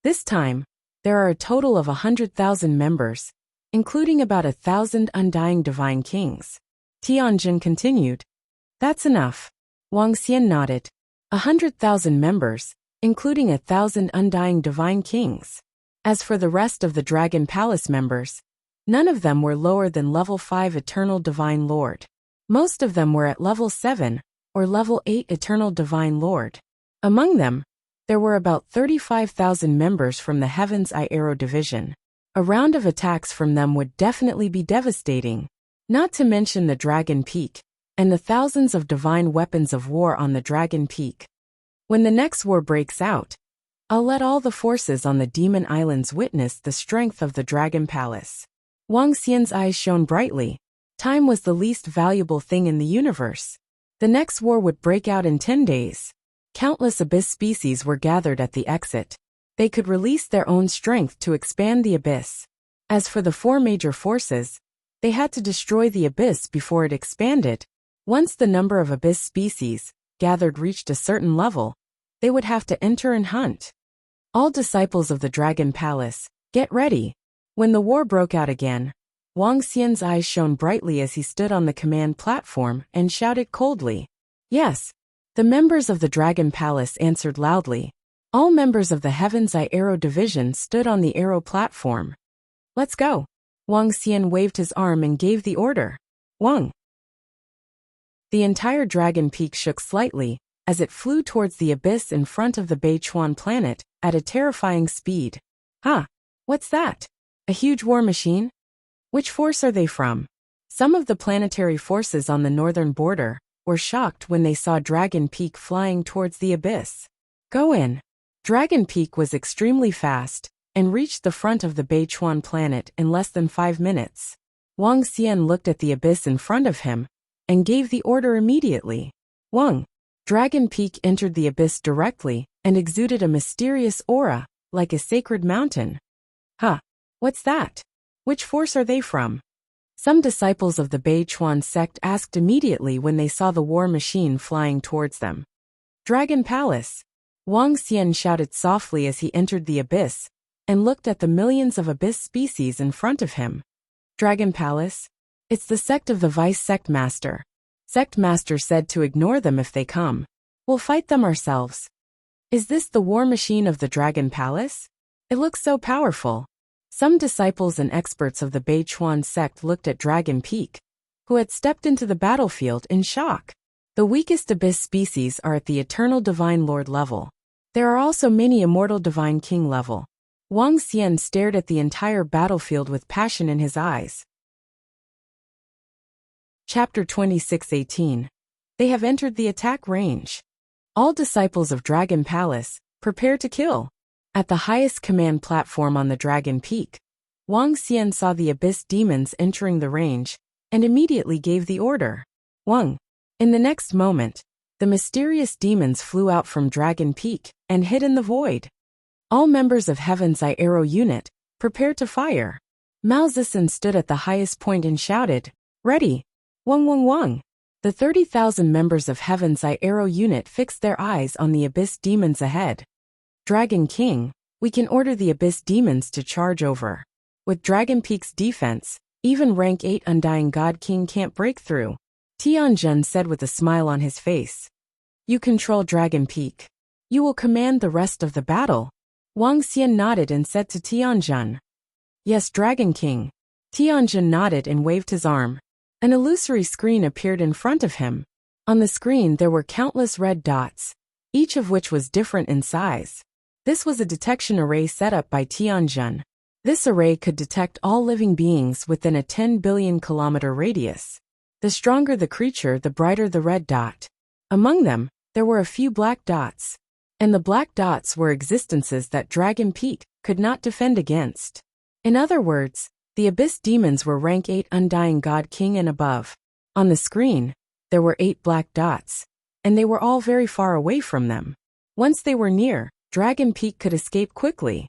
This time, there are a total of 100,000 members, including about 1,000 Undying Divine Kings. Tianjin continued. That's enough. Wang Xian nodded. 100,000 members, including 1,000 Undying Divine Kings. As for the rest of the Dragon Palace members, none of them were lower than level 5 Eternal Divine Lord. Most of them were at level 7 or level 8 Eternal Divine Lord. Among them, there were about 35,000 members from the Heaven's Eye Arrow Division. A round of attacks from them would definitely be devastating. Not to mention the Dragon Peak and the thousands of divine weapons of war on the Dragon Peak. When the next war breaks out, I'll let all the forces on the Demon Islands witness the strength of the Dragon Palace. Wang Xian's eyes shone brightly. Time was the least valuable thing in the universe. The next war would break out in 10 days. Countless abyss species were gathered at the exit. They could release their own strength to expand the abyss. As for the 4 major forces, they had to destroy the abyss before it expanded. Once the number of abyss species gathered reached a certain level, they would have to enter and hunt. All disciples of the Dragon Palace, get ready. When the war broke out again, Wang Xian's eyes shone brightly as he stood on the command platform and shouted coldly. Yes. The members of the Dragon Palace answered loudly. All members of the Heaven's Eye Arrow Division stood on the arrow platform. Let's go. Wang Xian waved his arm and gave the order. Wang. The entire Dragon Peak shook slightly as it flew towards the abyss in front of the Beichuan planet at a terrifying speed. What's that? A huge war machine? Which force are they from? Some of the planetary forces on the northern border were shocked when they saw Dragon Peak flying towards the abyss. Go in. Dragon Peak was extremely fast and reached the front of the Beichuan planet in less than 5 minutes. Wang Xian looked at the abyss in front of him and gave the order immediately. Wang. Dragon Peak entered the abyss directly and exuded a mysterious aura, like a sacred mountain. What's that? Which force are they from? Some disciples of the Beichuan sect asked immediately when they saw the war machine flying towards them. Dragon Palace. Wang Xian shouted softly as he entered the abyss and looked at the millions of abyss species in front of him. Dragon Palace? It's the sect of the Vice Sect Master. Sect Master said to ignore them if they come. We'll fight them ourselves. Is this the war machine of the Dragon Palace? It looks so powerful. Some disciples and experts of the Beichuan sect looked at Dragon Peak, who had stepped into the battlefield in shock. The weakest abyss species are at the Eternal Divine Lord level. There are also many Immortal Divine King level. Wang Xian stared at the entire battlefield with passion in his eyes. Chapter 26:18. They have entered the attack range. All disciples of Dragon Palace, prepare to kill. At the highest command platform on the Dragon Peak, Wang Xian saw the abyss demons entering the range and immediately gave the order. Wang. In the next moment, the mysterious demons flew out from Dragon Peak and hid in the void. All members of Heaven's Eye Arrow Unit, prepare to fire. Mao Zedong stood at the highest point and shouted, "Ready! Wang Wang Wang!" The 30,000 members of Heaven's Eye Arrow Unit fixed their eyes on the Abyss Demons ahead. Dragon King, we can order the Abyss Demons to charge over. With Dragon Peak's defense, even rank 8 Undying God King can't break through, Tianjun said with a smile on his face. You control Dragon Peak. You will command the rest of the battle. Wang Xian nodded and said to Tianjun. Yes, Dragon King. Tianjun nodded and waved his arm. An illusory screen appeared in front of him. On the screen there were countless red dots, each of which was different in size. This was a detection array set up by Tianjun. This array could detect all living beings within a 10 billion kilometer radius. The stronger the creature, the brighter the red dot. Among them, there were a few black dots. And the black dots were existences that Dragon Peak could not defend against. In other words, the Abyss Demons were rank 8 Undying God King and above. On the screen, there were 8 black dots, and they were all very far away from them. Once they were near, Dragon Peak could escape quickly.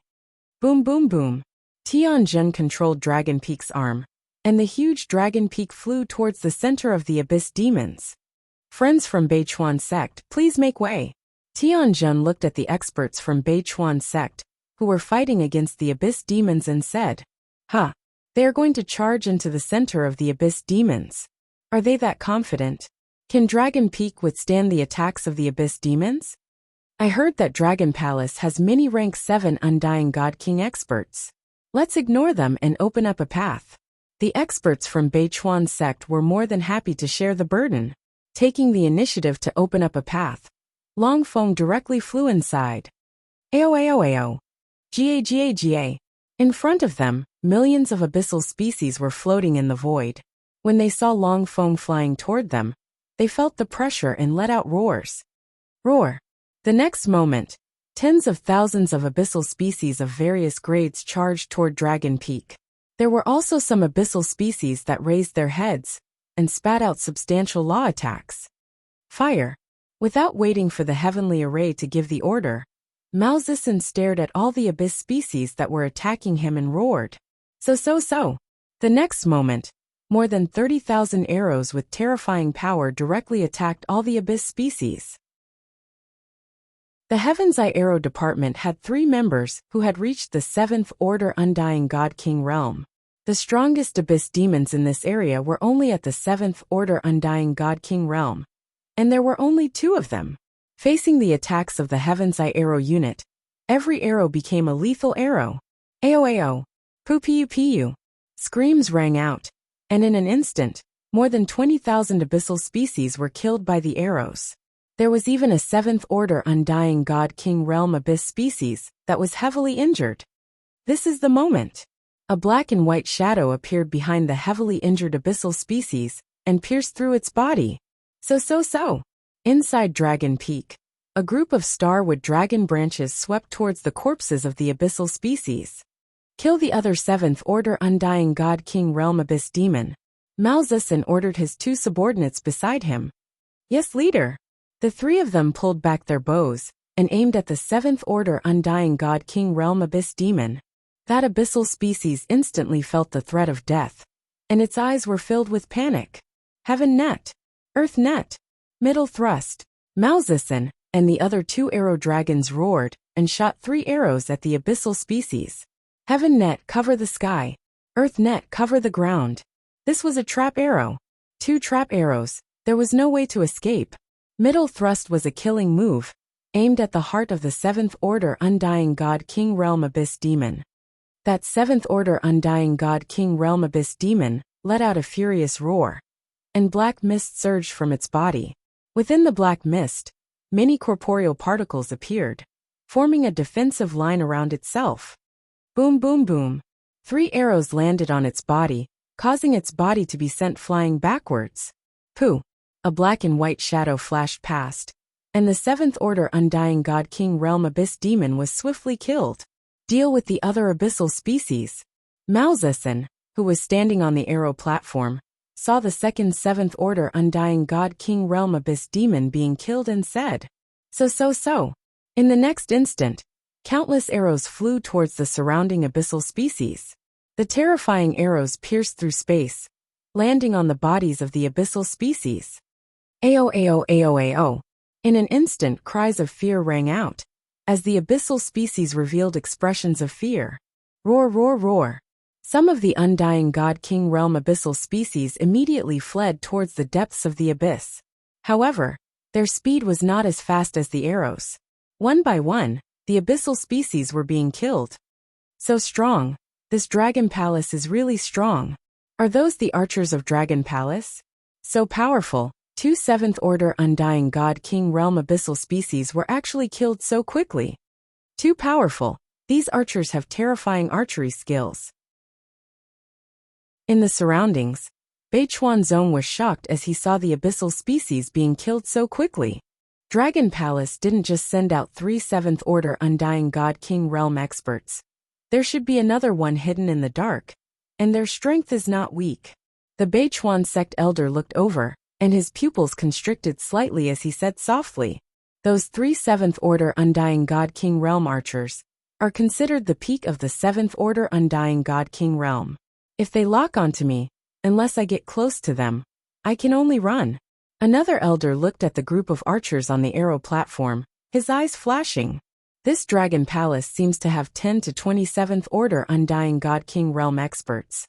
Boom boom boom. Tianjun controlled Dragon Peak's arm, and the huge Dragon Peak flew towards the center of the Abyss Demons. Friends from Beichuan sect, please make way. Tianjun looked at the experts from Beichuan sect, who were fighting against the Abyss Demons and said, Huh. They are going to charge into the center of the Abyss Demons. Are they that confident? Can Dragon Peak withstand the attacks of the Abyss Demons? I heard that Dragon Palace has many rank 7 Undying God King experts. Let's ignore them and open up a path. The experts from Beichuan sect were more than happy to share the burden. Taking the initiative to open up a path, Long Feng directly flew inside. Ao. Ga. In front of them, millions of abyssal species were floating in the void. When they saw Long Feng flying toward them, they felt the pressure and let out roars. Roar. The next moment, tens of thousands of abyssal species of various grades charged toward Dragon Peak. There were also some abyssal species that raised their heads and spat out substantial law attacks. Fire. Without waiting for the heavenly array to give the order, Mao Zedong stared at all the abyss species that were attacking him and roared. So. The next moment, more than 30,000 arrows with terrifying power directly attacked all the abyss species. The Heaven's Eye Arrow Department had 3 members who had reached the 7th Order Undying God King realm. The strongest abyss demons in this area were only at the 7th Order Undying God King realm, and there were only 2 of them. Facing the attacks of the Heaven's Eye Arrow unit, every arrow became a lethal arrow. Ao. Pu. Screams rang out, and in an instant, more than 20,000 abyssal species were killed by the arrows. There was even a 7th Order Undying God King realm abyss species that was heavily injured. This is the moment. A black and white shadow appeared behind the heavily injured abyssal species and pierced through its body. So. Inside Dragon Peak, a group of starwood dragon branches swept towards the corpses of the abyssal species. Kill the other 7th Order Undying God King realm abyss demon. Mao Zedong ordered his 2 subordinates beside him. Yes, leader. The 3 of them pulled back their bows and aimed at the 7th Order Undying God King realm abyss demon. That abyssal species instantly felt the threat of death, and its eyes were filled with panic. Heaven net. Earth net. Middle thrust. Mao Zedong and the other 2 arrow dragons roared and shot 3 arrows at the abyssal species. Heaven net, cover the sky. Earth net, cover the ground. This was a trap arrow. 2 trap arrows. There was no way to escape. Middle thrust was a killing move, aimed at the heart of the 7th Order Undying God King realm abyss demon. That 7th Order Undying God King realm abyss demon let out a furious roar, and black mist surged from its body. Within the black mist, many corporeal particles appeared, forming a defensive line around itself. Boom. 3 arrows landed on its body, causing its body to be sent flying backwards. Pooh! A black and white shadow flashed past, and the 7th Order Undying God King realm abyss demon was swiftly killed. Deal with the other abyssal species. Mao Zedong, who was standing on the arrow platform, saw the second 7th Order Undying God King realm abyss demon being killed and said, So. In the next instant, countless arrows flew towards the surrounding abyssal species. The terrifying arrows pierced through space, landing on the bodies of the abyssal species. Ao ao ao ao. In an instant, cries of fear rang out, as the abyssal species revealed expressions of fear. Roar, roar, roar. Some of the undying God King realm abyssal species immediately fled towards the depths of the abyss. However, their speed was not as fast as the arrows. One by one, the abyssal species were being killed. So strong. This Dragon Palace is really strong. Are those the archers of Dragon Palace? So powerful. 2 7th Order Undying God King realm abyssal species were actually killed so quickly. Too powerful. These archers have terrifying archery skills. In the surroundings, Bei Chuanzong was shocked as he saw the abyssal species being killed so quickly. Dragon Palace didn't just send out 3 7th Order Undying God King realm experts. There should be another one hidden in the dark, and their strength is not weak. The Bei Chuan sect elder looked over, and his pupils constricted slightly as he said softly, "Those 3 7th Order Undying God King realm archers are considered the peak of the 7th Order Undying God King realm. If they lock onto me, unless I get close to them, I can only run." Another elder looked at the group of archers on the arrow platform, his eyes flashing. This Dragon Palace seems to have 10 to 27th Order Undying God King realm experts.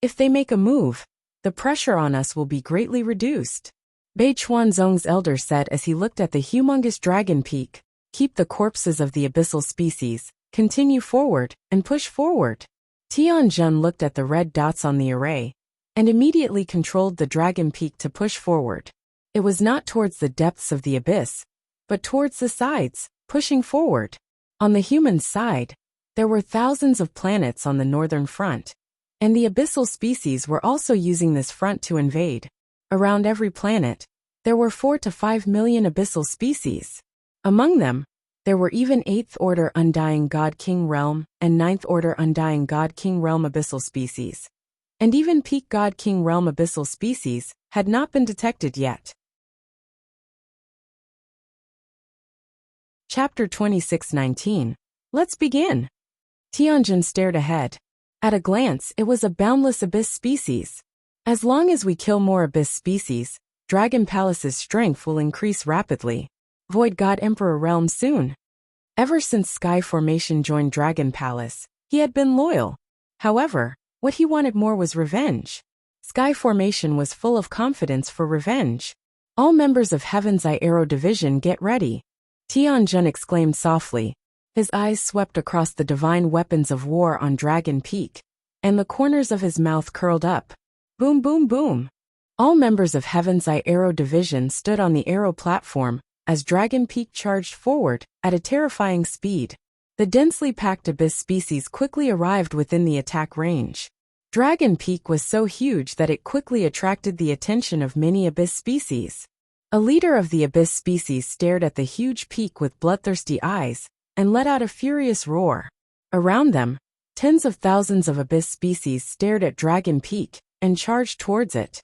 If they make a move, the pressure on us will be greatly reduced. Bei Chuanzong's elder said as he looked at the humongous dragon peak. "Keep the corpses of the abyssal species, continue forward, and push forward." Tianjun looked at the red dots on the array, and immediately controlled the dragon peak to push forward. It was not towards the depths of the abyss, but towards the sides, pushing forward. On the human side, there were thousands of planets on the northern front, and the abyssal species were also using this front to invade. Around every planet, there were 4 to 5 million abyssal species. Among them, there were even 8th Order Undying God King realm and 9th Order Undying God King realm abyssal species. And even peak God King realm abyssal species had not been detected yet. Chapter 26:19. Let's begin. Tianjin stared ahead. At a glance, it was a boundless abyss species. As long as we kill more abyss species, Dragon Palace's strength will increase rapidly. Void God Emperor realm soon. Ever since Sky Formation joined Dragon Palace, he had been loyal. However, what he wanted more was revenge. Sky Formation was full of confidence for revenge. "All members of Heaven's Eye Arrow Division get ready," Tianjun exclaimed softly. His eyes swept across the divine weapons of war on Dragon Peak, and the corners of his mouth curled up. Boom, boom, boom. All members of Heaven's Eye Arrow Division stood on the arrow platform as Dragon Peak charged forward at a terrifying speed. The densely packed abyss species quickly arrived within the attack range. Dragon Peak was so huge that it quickly attracted the attention of many abyss species. A leader of the abyss species stared at the huge peak with bloodthirsty eyes and let out a furious roar. Around them, tens of thousands of abyss species stared at Dragon Peak and charged towards it.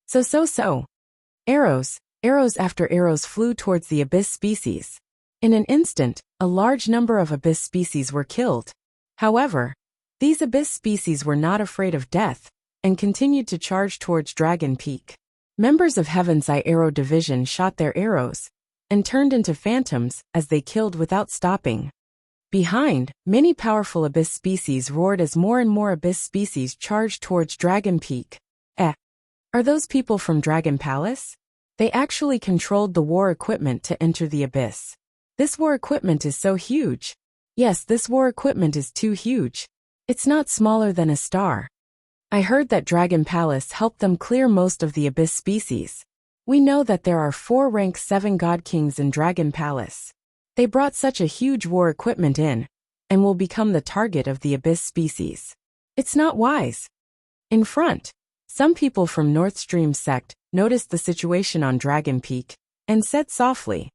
So. Arrows after arrows flew towards the abyss species. In an instant, a large number of abyss species were killed. However, these abyss species were not afraid of death and continued to charge towards Dragon Peak. Members of Heaven's Eye Arrow Division shot their arrows and turned into phantoms as they killed without stopping. Behind, many powerful abyss species roared as more and more abyss species charged towards Dragon Peak. Are those people from Dragon Palace? They actually controlled the war equipment to enter the abyss. This war equipment is so huge. Yes, this war equipment is too huge. It's not smaller than a star. I heard that Dragon Palace helped them clear most of the abyss species. We know that there are 4 rank 7 God Kings in Dragon Palace. They brought such a huge war equipment in, and will become the target of the abyss species. It's not wise. In front, some people from North Stream sect noticed the situation on Dragon Peak and said softly,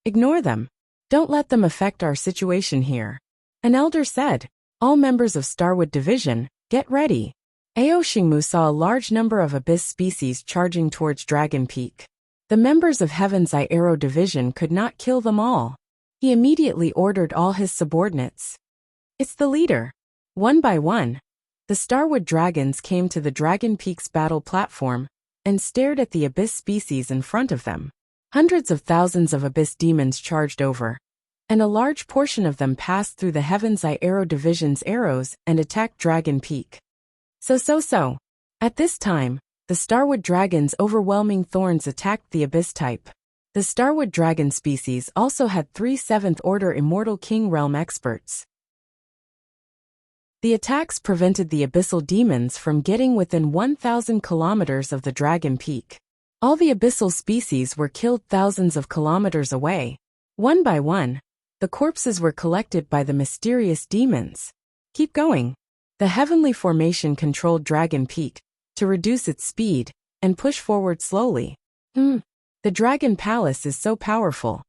"Ignore them. Don't let them affect our situation here." An elder said, "All members of Starwood Division, get ready." Ao Xingmu saw a large number of abyss species charging towards Dragon Peak. The members of Heaven's Eye Arrow Division could not kill them all. He immediately ordered all his subordinates. "It's the leader. One by one. The Starwood Dragons came to the Dragon Peak's battle platform and stared at the Abyss species in front of them. Hundreds of thousands of Abyss demons charged over, and a large portion of them passed through the Heaven's Eye Arrow Division's arrows and attacked Dragon Peak. So. At this time, the Starwood Dragon's overwhelming thorns attacked the Abyss type. The Starwood Dragon species also had 3 7th-order Immortal King Realm experts. The attacks prevented the abyssal demons from getting within 1,000 kilometers of the Dragon Peak. All the abyssal species were killed thousands of kilometers away. One by one, the corpses were collected by the mysterious demons. Keep going. The Heavenly Formation controlled Dragon Peak to reduce its speed and push forward slowly. The Dragon Palace is so powerful.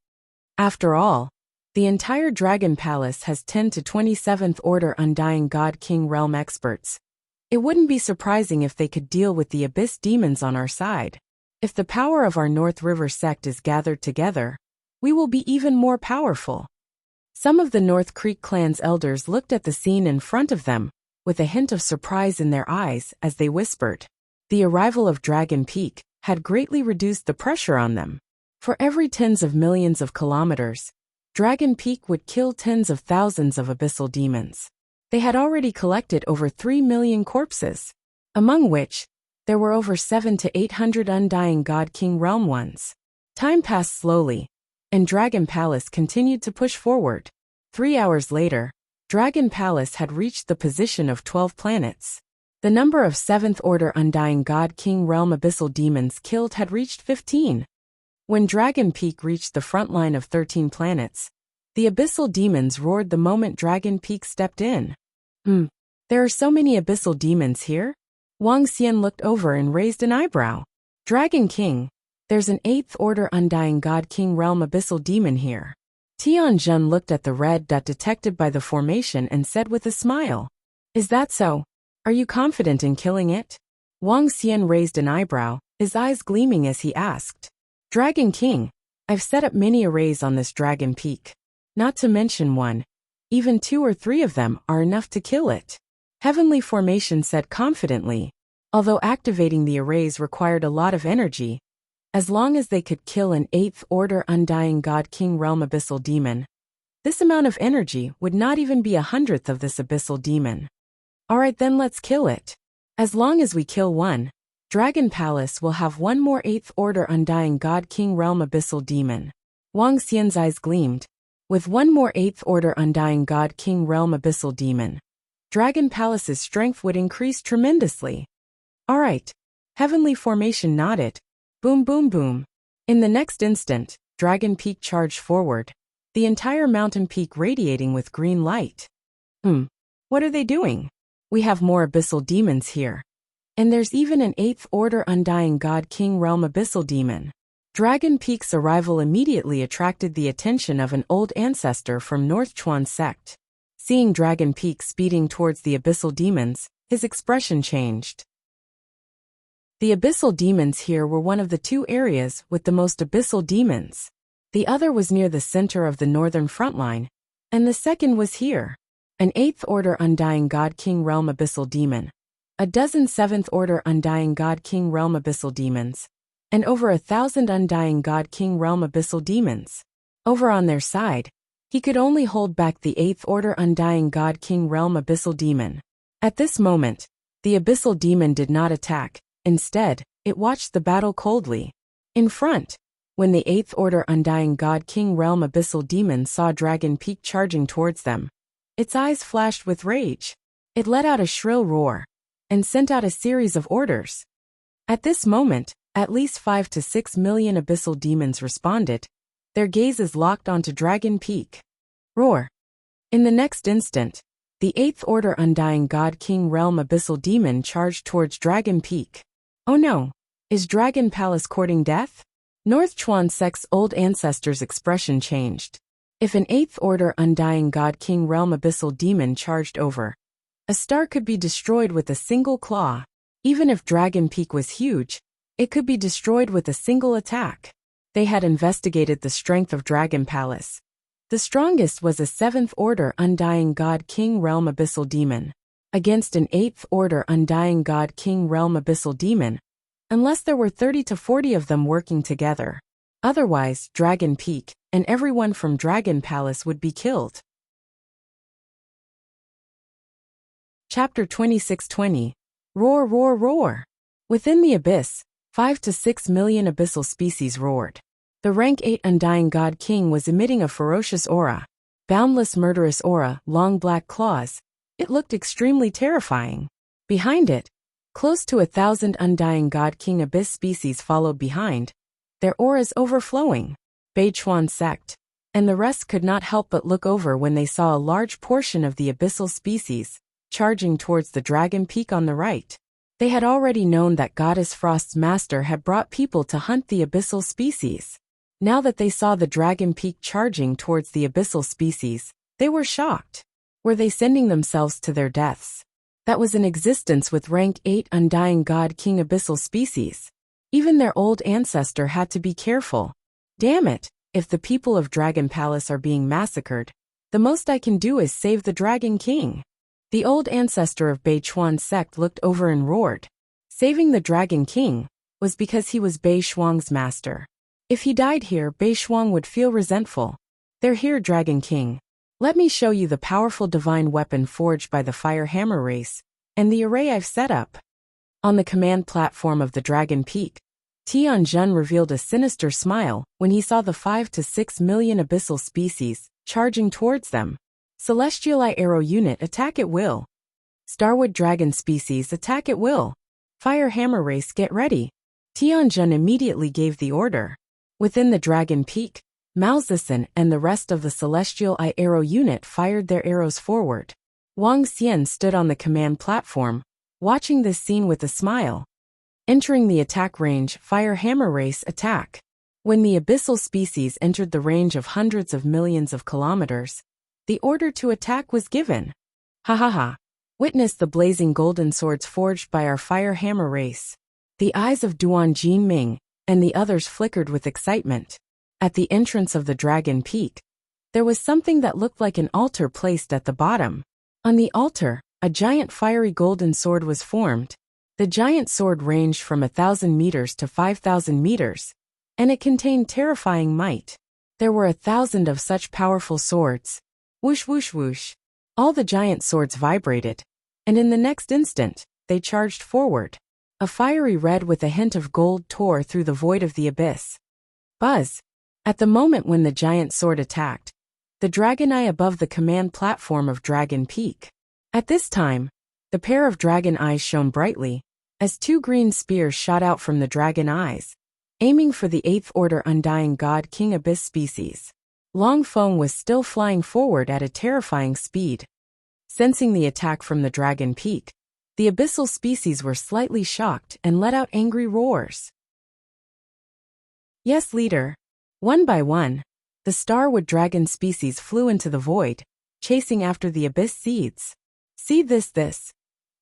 After all, the entire Dragon Palace has 10 to 27th Order Undying God King Realm experts. It wouldn't be surprising if they could deal with the Abyss demons on our side. If the power of our North River sect is gathered together, we will be even more powerful. Some of the North Creek clan's elders looked at the scene in front of them, with a hint of surprise in their eyes as they whispered. The arrival of Dragon Peak had greatly reduced the pressure on them. For every tens of millions of kilometers, Dragon Peak would kill tens of thousands of abyssal demons. They had already collected over 3 million corpses, among which there were over 700 to 800 Undying God King Realm ones. Time passed slowly, and Dragon Palace continued to push forward. 3 hours later, Dragon Palace had reached the position of 12 planets. The number of 7th Order Undying God King Realm abyssal demons killed had reached 15. When Dragon Peak reached the front line of 13 planets, the abyssal demons roared the moment Dragon Peak stepped in. There are so many abyssal demons here? Wang Xian looked over and raised an eyebrow. Dragon King, there's an 8th Order Undying God King Realm abyssal demon here. Tianjun looked at the red dot detected by the formation and said with a smile. Is that so? Are you confident in killing it? Wang Xian raised an eyebrow, his eyes gleaming as he asked. Dragon King, I've set up many arrays on this Dragon Peak. Not to mention one, even 2 or 3 of them are enough to kill it. Heavenly Formation said confidently, although activating the arrays required a lot of energy, as long as they could kill an 8th Order Undying God King Realm abyssal demon, this amount of energy would not even be 1/100th of this abyssal demon. Alright then, let's kill it. As long as we kill one, Dragon Palace will have one more 8th Order Undying God King Realm abyssal demon. Wang Xian's eyes gleamed. With one more 8th Order Undying God King Realm abyssal demon, Dragon Palace's strength would increase tremendously. Alright. Heavenly Formation nodded. Boom boom boom. In the next instant, Dragon Peak charged forward, the entire mountain peak radiating with green light. What are they doing? We have more abyssal demons here. And there's even an 8th Order Undying God King Realm abyssal demon. Dragon Peak's arrival immediately attracted the attention of an old ancestor from North Chuan sect. Seeing Dragon Peak speeding towards the abyssal demons, his expression changed. The abyssal demons here were one of the 2 areas with the most abyssal demons. The other was near the center of the northern front line, and the second was here. An 8th Order Undying God King Realm abyssal demon, a dozen 7th Order Undying God King Realm abyssal demons, and over 1,000 Undying God King Realm abyssal demons. Over on their side, he could only hold back the 8th Order Undying God King Realm abyssal demon. At this moment, the abyssal demon did not attack. Instead, it watched the battle coldly. In front, when the 8th Order Undying God King Realm abyssal demon saw Dragon Peak charging towards them, its eyes flashed with rage. It let out a shrill roar and sent out a series of orders. At this moment, at least 5 to 6 million abyssal demons responded, their gazes locked onto Dragon Peak. Roar. In the next instant, the 8th Order Undying God King Realm abyssal demon charged towards Dragon Peak. Oh no, is Dragon Palace courting death? North Chuan sect's old ancestor's expression changed. If an 8th Order Undying God King Realm abyssal demon charged over, a star could be destroyed with a single claw. Even if Dragon Peak was huge, it could be destroyed with a single attack. They had investigated the strength of Dragon Palace. The strongest was a 7th Order Undying God King Realm abyssal demon. against an 8th Order Undying God King Realm Abyssal Demon, unless there were 30 to 40 of them working together. Otherwise, Dragon Peak, and everyone from Dragon Palace would be killed. Chapter 2620. Roar, roar, roar. Within the abyss, 5 to 6 million abyssal species roared. The rank 8 Undying God King was emitting a ferocious aura. Boundless murderous aura, long black claws. It looked extremely terrifying. Behind it, close to 1,000 Undying God King abyss species followed behind, their auras overflowing. Beichuan sect, and the rest could not help but look over when they saw a large portion of the abyssal species charging towards the Dragon Peak on the right. They had already known that Goddess Frost's master had brought people to hunt the abyssal species. Now that they saw the Dragon Peak charging towards the abyssal species, they were shocked. Were they sending themselves to their deaths? That was in existence with rank 8 Undying God King abyssal species. Even their old ancestor had to be careful. Damn it, if the people of Dragon Palace are being massacred, the most I can do is save the Dragon King. The old ancestor of Beichuan sect looked over and roared. Saving the Dragon King was because he was Bei Shuang's master. If he died here, Bei Shuang would feel resentful. They're here, Dragon King. Let me show you the powerful divine weapon forged by the Fire Hammer race, and the array I've set up. On the command platform of the Dragon Peak, Tianjun revealed a sinister smile when he saw the 5 to 6 million abyssal species charging towards them. Celestial Eye Arrow Unit attack at will. Starwood Dragon species attack at will. Fire Hammer race get ready. Tianjun immediately gave the order. Within the Dragon Peak, Mao Zixin and the rest of the Celestial Eye Arrow Unit fired their arrows forward. Wang Xian stood on the command platform, watching this scene with a smile. Entering the attack range, Fire Hammer race attack. When the abyssal species entered the range of hundreds of millions of kilometers, the order to attack was given. Ha ha ha. Witness the blazing golden swords forged by our Fire Hammer race. The eyes of Duan Jinming and the others flickered with excitement. At the entrance of the Dragon Peak, there was something that looked like an altar placed at the bottom. On the altar, a giant fiery golden sword was formed. The giant sword ranged from 1,000 meters to 5,000 meters, and it contained terrifying might. There were 1,000 of such powerful swords. Whoosh whoosh whoosh. All the giant swords vibrated, and in the next instant, they charged forward. A fiery red with a hint of gold tore through the void of the abyss. Buzz. At the moment when the giant sword attacked, the dragon eye above the command platform of Dragon Peak. At this time, the pair of dragon eyes shone brightly, as 2 green spears shot out from the dragon eyes, aiming for the 8th Order Undying God King Abyss species. Long Feng was still flying forward at a terrifying speed. Sensing the attack from the Dragon Peak, the abyssal species were slightly shocked and let out angry roars. Yes, leader. One by one, the starwood dragon species flew into the void, chasing after the abyss seeds. See this.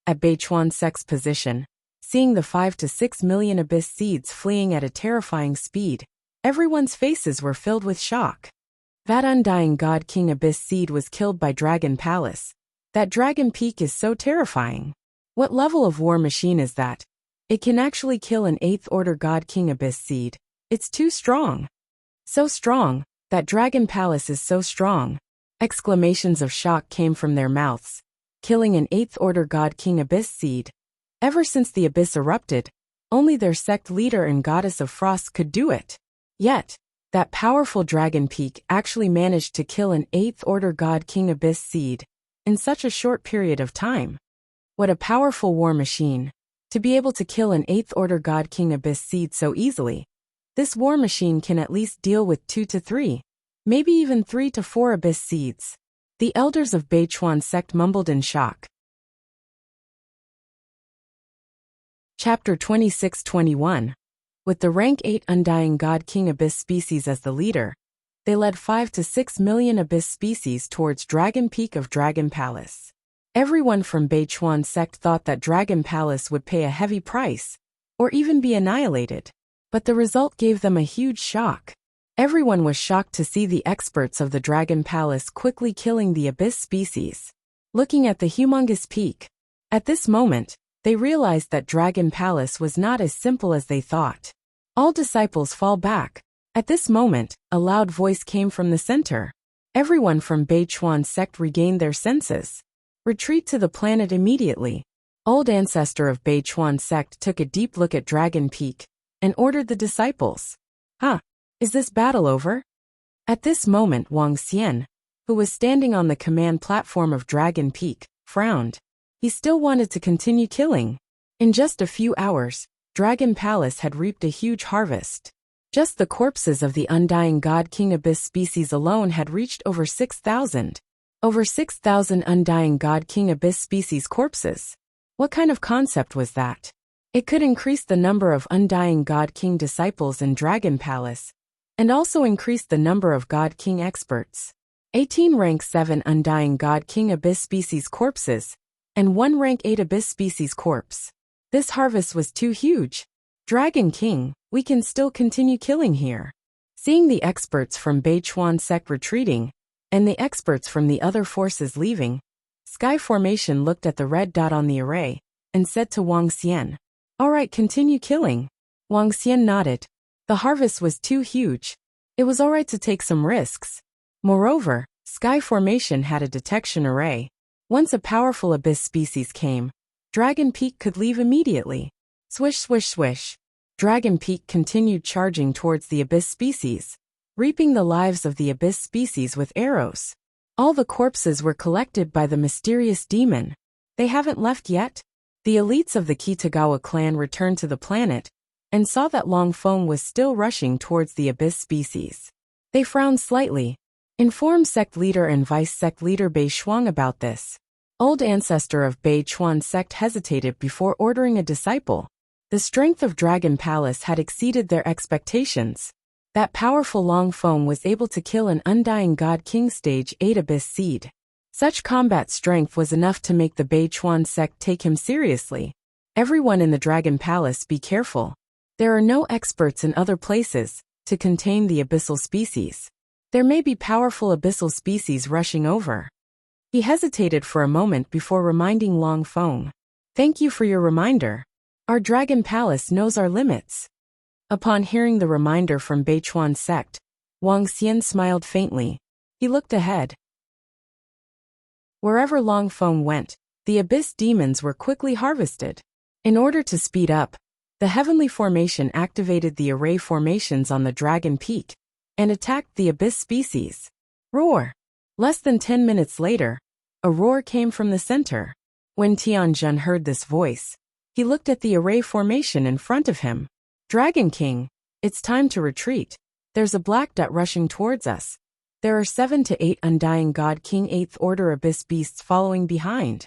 At Beichuan sect's position, seeing the 5 to 6 million abyss seeds fleeing at a terrifying speed, everyone's faces were filled with shock. That Undying God King abyss seed was killed by Dragon Palace. That Dragon Peak is so terrifying. What level of war machine is that? It can actually kill an 8th Order God King abyss seed. It's too strong. So strong, that Dragon Palace is so strong. Exclamations of shock came from their mouths. Killing an 8th Order God King abyss seed. Ever since the abyss erupted, only their sect leader and Goddess of Frost could do it. Yet, that powerful Dragon Peak actually managed to kill an 8th Order God King abyss seed in such a short period of time. What a powerful war machine. To be able to kill an 8th Order God King abyss seed so easily. This war machine can at least deal with 2 to 3, maybe even 3 to 4 abyss seeds. The elders of Beichuan sect mumbled in shock. Chapter 2621. With the rank 8 Undying God King abyss species as the leader, they led 5 to 6 million abyss species towards Dragon Peak of Dragon Palace. Everyone from Beichuan sect thought that Dragon Palace would pay a heavy price, or even be annihilated. But the result gave them a huge shock. Everyone was shocked to see the experts of the Dragon Palace quickly killing the abyss species. Looking at the humongous peak, At this moment, they realized that Dragon Palace was not as simple as they thought. All disciples fall back. At this moment, a loud voice came from the center. Everyone from Beichuan sect regained their senses. Retreat to the planet immediately. Old ancestor of Beichuan sect took a deep look at Dragon Peak and ordered the disciples. Is this battle over? At this moment Wang Xian, who was standing on the command platform of Dragon Peak, frowned. He still wanted to continue killing. In just a few hours, Dragon Palace had reaped a huge harvest. Just the corpses of the undying God King Abyss species alone had reached over 6,000. Over 6,000 undying God King Abyss species corpses. What kind of concept was that? It could increase the number of undying God King disciples in Dragon Palace, and also increase the number of God King experts. 18 rank 7 undying God King Abyss species corpses, and 1 rank 8 Abyss species corpse. This harvest was too huge. Dragon King, we can still continue killing here. Seeing the experts from Beichuan sect retreating, and the experts from the other forces leaving, Sky Formation looked at the red dot on the array, and said to Wang Xian, "Alright, continue killing." Wang Xian nodded. The harvest was too huge. It was alright to take some risks. Moreover, Sky Formation had a detection array. Once a powerful Abyss species came, Dragon Peak could leave immediately. Swish swish swish. Dragon Peak continued charging towards the Abyss species, reaping the lives of the Abyss species with arrows. All the corpses were collected by the mysterious demon. They haven't left yet? The elites of the Kitagawa clan returned to the planet, and saw that Long Feng was still rushing towards the Abyss species. They frowned slightly. Inform sect leader and vice sect leader Bei Shuang about this. Old ancestor of Beichuan sect hesitated before ordering a disciple. The strength of Dragon Palace had exceeded their expectations. That powerful Long Feng was able to kill an undying God King stage 8 Abyss seed. Such combat strength was enough to make the Beichuan sect take him seriously. Everyone in the Dragon Palace be careful. There are no experts in other places to contain the abyssal species. There may be powerful abyssal species rushing over. He hesitated for a moment before reminding Long Feng. Thank you for your reminder. Our Dragon Palace knows our limits. Upon hearing the reminder from Beichuan sect, Wang Xian smiled faintly. He looked ahead. Wherever Long Feng went, the Abyss demons were quickly harvested. In order to speed up, the Heavenly Formation activated the array formations on the Dragon Peak and attacked the Abyss species. Roar! Less than 10 minutes later, a roar came from the center. When Tianjun heard this voice, he looked at the array formation in front of him. Dragon King, it's time to retreat. There's a black dot rushing towards us. There are 7 to 8 undying God King 8th Order Abyss beasts following behind.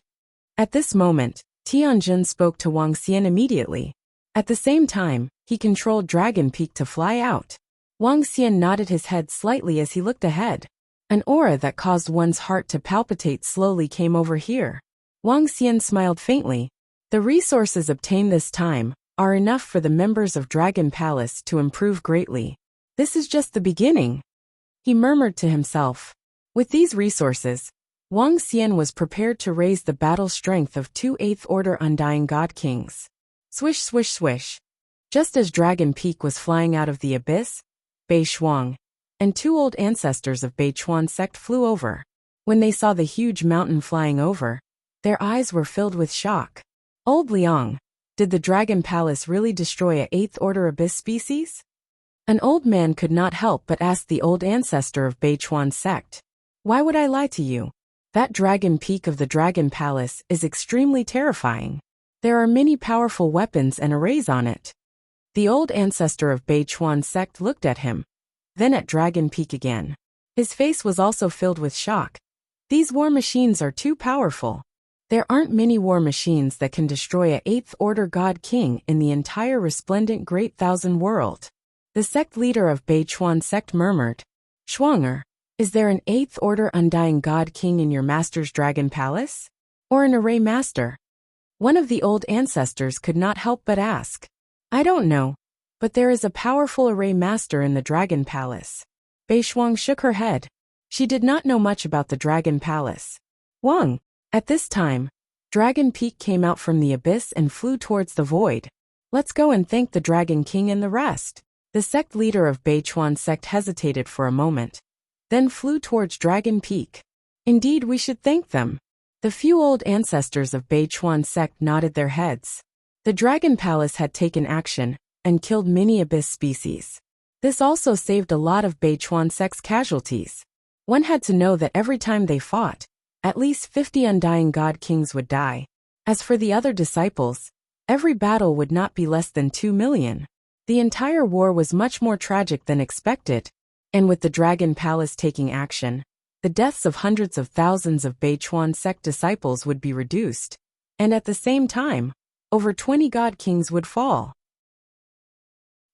At this moment, Tianjun spoke to Wang Xian immediately. At the same time, he controlled Dragon Peak to fly out. Wang Xian nodded his head slightly as he looked ahead. An aura that caused one's heart to palpitate slowly came over here. Wang Xian smiled faintly. The resources obtained this time are enough for the members of Dragon Palace to improve greatly. This is just the beginning. He murmured to himself. With these resources, Wang Xian was prepared to raise the battle strength of 2 8th Order Undying God Kings. Swish swish swish. Just as Dragon Peak was flying out of the abyss, Bei Shuang and 2 old ancestors of Beichuan sect flew over. When they saw the huge mountain flying over, their eyes were filled with shock. Old Liang, did the Dragon Palace really destroy a 8th Order Abyss species? An old man could not help but ask the old ancestor of Beichuan sect. Why would I lie to you? That Dragon Peak of the Dragon Palace is extremely terrifying. There are many powerful weapons and arrays on it. The old ancestor of Beichuan sect looked at him, then at Dragon Peak again. His face was also filled with shock. These war machines are too powerful. There aren't many war machines that can destroy a 8th Order God King in the entire resplendent Great Thousand world. The sect leader of Beichuan sect murmured, Shuanger, is there an 8th Order Undying God King in your master's Dragon Palace? Or an array master? One of the old ancestors could not help but ask. I don't know, but there is a powerful array master in the Dragon Palace. Bei Shuang shook her head. She did not know much about the Dragon Palace. Wang. At this time, Dragon Peak came out from the abyss and flew towards the void. Let's go and thank the Dragon King and the rest. The sect leader of Beichuan sect hesitated for a moment, then flew towards Dragon Peak. Indeed, we should thank them. The few old ancestors of Beichuan sect nodded their heads. The Dragon Palace had taken action and killed many abyss species. This also saved a lot of Beichuan sect's casualties. One had to know that every time they fought, at least 50 undying god kings would die. As for the other disciples, every battle would not be less than 2 million. The entire war was much more tragic than expected, and with the Dragon Palace taking action, the deaths of hundreds of thousands of Beichuan sect disciples would be reduced, and at the same time, over 20 god kings would fall.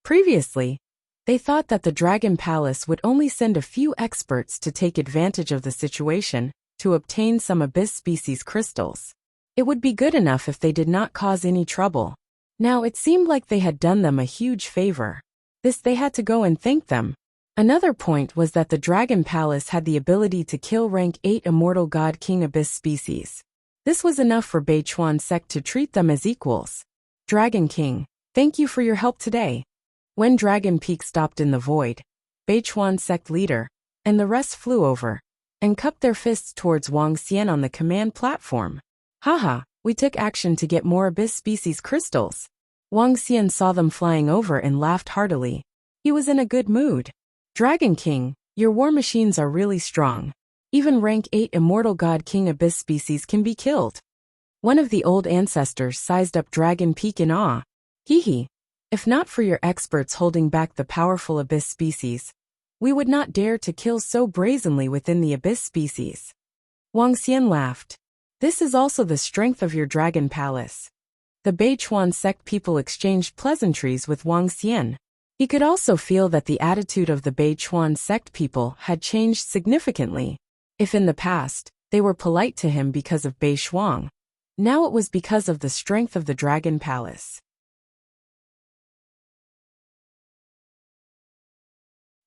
Previously, they thought that the Dragon Palace would only send a few experts to take advantage of the situation to obtain some abyss species crystals. It would be good enough if they did not cause any trouble. Now it seemed like they had done them a huge favor. This they had to go and thank them. Another point was that the Dragon Palace had the ability to kill rank 8 immortal god king abyss species. This was enough for Beichuan sect to treat them as equals. Dragon King, thank you for your help today. When Dragon Peak stopped in the void, Beichuan sect leader and the rest flew over and cupped their fists towards Wang Xian on the command platform. Haha, we took action to get more abyss species crystals. Wang Xian saw them flying over and laughed heartily. He was in a good mood. Dragon King, your war machines are really strong. Even rank 8 immortal god king abyss species can be killed. One of the old ancestors sized up Dragon Peak in awe. Hee. If not for your experts holding back the powerful abyss species, we would not dare to kill so brazenly within the abyss species. Wang Xian laughed. This is also the strength of your Dragon Palace. The Beichuan sect people exchanged pleasantries with Wang Xian. He could also feel that the attitude of the Beichuan sect people had changed significantly. If in the past, they were polite to him because of Beishuang, now it was because of the strength of the Dragon Palace.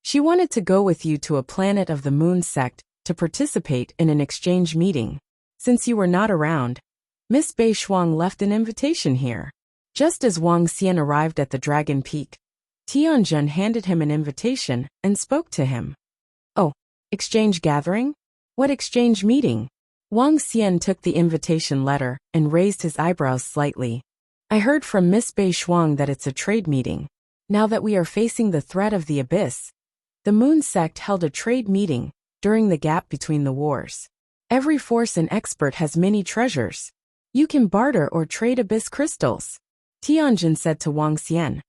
She wanted to go with you to a planet of the Moon sect to participate in an exchange meeting. Since you were not around, Miss Beishuang left an invitation here. Just as Wang Xian arrived at the Dragon Peak, Tianjun handed him an invitation and spoke to him. Oh, exchange gathering? What exchange meeting? Wang Xian took the invitation letter and raised his eyebrows slightly. I heard from Miss Beishuang that it's a trade meeting. Now that we are facing the threat of the abyss, the Moon sect held a trade meeting during the gap between the wars. Every force and expert has many treasures. You can barter or trade abyss crystals. Tianjin said to Wang Xian.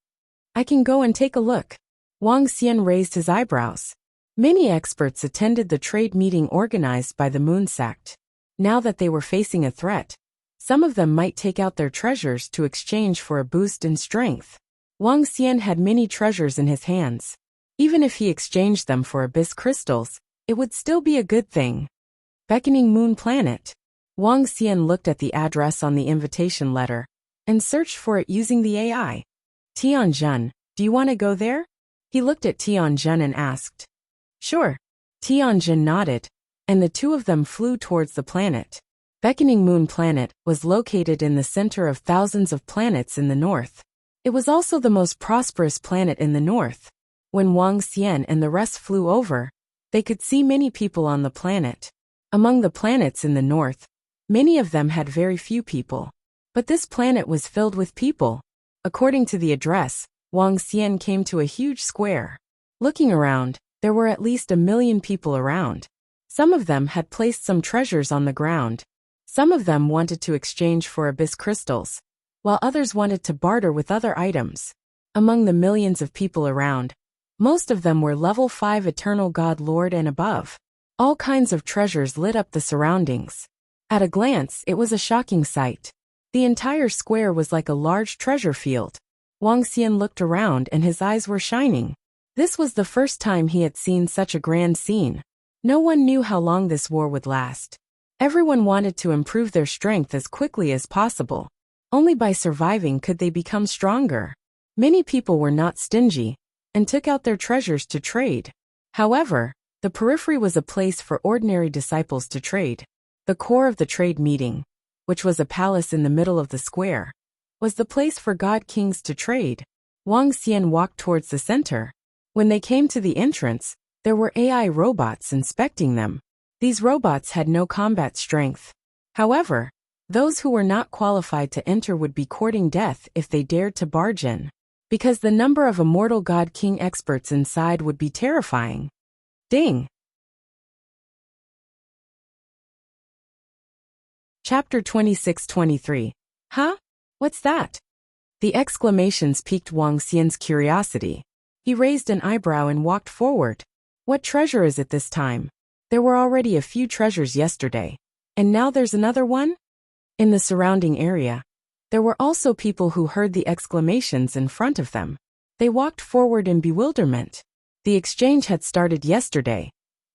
I can go and take a look. Wang Xian raised his eyebrows. Many experts attended the trade meeting organized by the Moon sect. Now that they were facing a threat, some of them might take out their treasures to exchange for a boost in strength. Wang Xian had many treasures in his hands. Even if he exchanged them for abyss crystals, it would still be a good thing. Beckoning Moon Planet. Wang Xian looked at the address on the invitation letter and searched for it using the AI. Tianjun, do you want to go there? He looked at Tianjun and asked. Sure. Tianjun nodded, and the two of them flew towards the planet. Beckoning Moon Planet was located in the center of thousands of planets in the north. It was also the most prosperous planet in the north. When Wang Xian and the rest flew over, they could see many people on the planet. Among the planets in the north, many of them had very few people. But this planet was filled with people. According to the address, Wang Xian came to a huge square. Looking around, there were at least 1 million people around. Some of them had placed some treasures on the ground. Some of them wanted to exchange for abyss crystals, while others wanted to barter with other items. Among the millions of people around, most of them were level 5 Eternal God Lord and above. All kinds of treasures lit up the surroundings. At a glance, it was a shocking sight. The entire square was like a large treasure field. Wang Xian looked around and his eyes were shining. This was the first time he had seen such a grand scene. No one knew how long this war would last. Everyone wanted to improve their strength as quickly as possible. Only by surviving could they become stronger. Many people were not stingy and took out their treasures to trade. However, the periphery was a place for ordinary disciples to trade. The core of the trade meeting which was a palace in the middle of the square, was the place for god kings to trade. Wang Xian walked towards the center. When they came to the entrance, there were AI robots inspecting them. These robots had no combat strength. However, those who were not qualified to enter would be courting death if they dared to barge in, because the number of immortal god king experts inside would be terrifying. Ding! Chapter 26-23. Huh? What's that? The exclamations piqued Wang Xian's curiosity. He raised an eyebrow and walked forward. What treasure is it this time? There were already a few treasures yesterday, and now there's another one? In the surrounding area, there were also people who heard the exclamations in front of them. They walked forward in bewilderment. The exchange had started yesterday,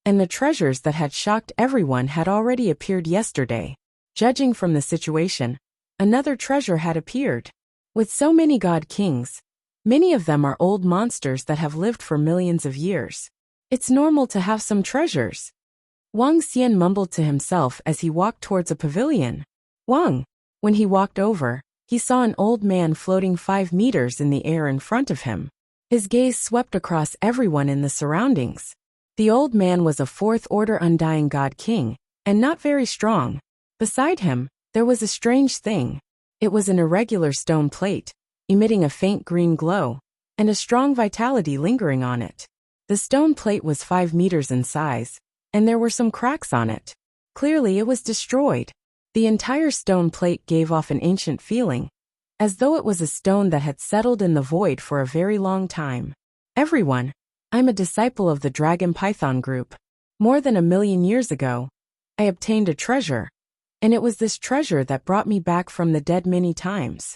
and the treasures that had shocked everyone had already appeared yesterday. Judging from the situation, another treasure had appeared. With so many god kings, many of them are old monsters that have lived for millions of years. It's normal to have some treasures. Wang Xian mumbled to himself as he walked towards a pavilion. Wang. When he walked over, he saw an old man floating 5 meters in the air in front of him. His gaze swept across everyone in the surroundings. The old man was a 4th-order undying god king, and not very strong. Beside him, there was a strange thing. It was an irregular stone plate, emitting a faint green glow, and a strong vitality lingering on it. The stone plate was 5 meters in size, and there were some cracks on it. Clearly it was destroyed. The entire stone plate gave off an ancient feeling, as though it was a stone that had settled in the void for a very long time. Everyone, I'm a disciple of the Dragon Python group. More than 1,000,000 years ago, I obtained a treasure, and it was this treasure that brought me back from the dead many times.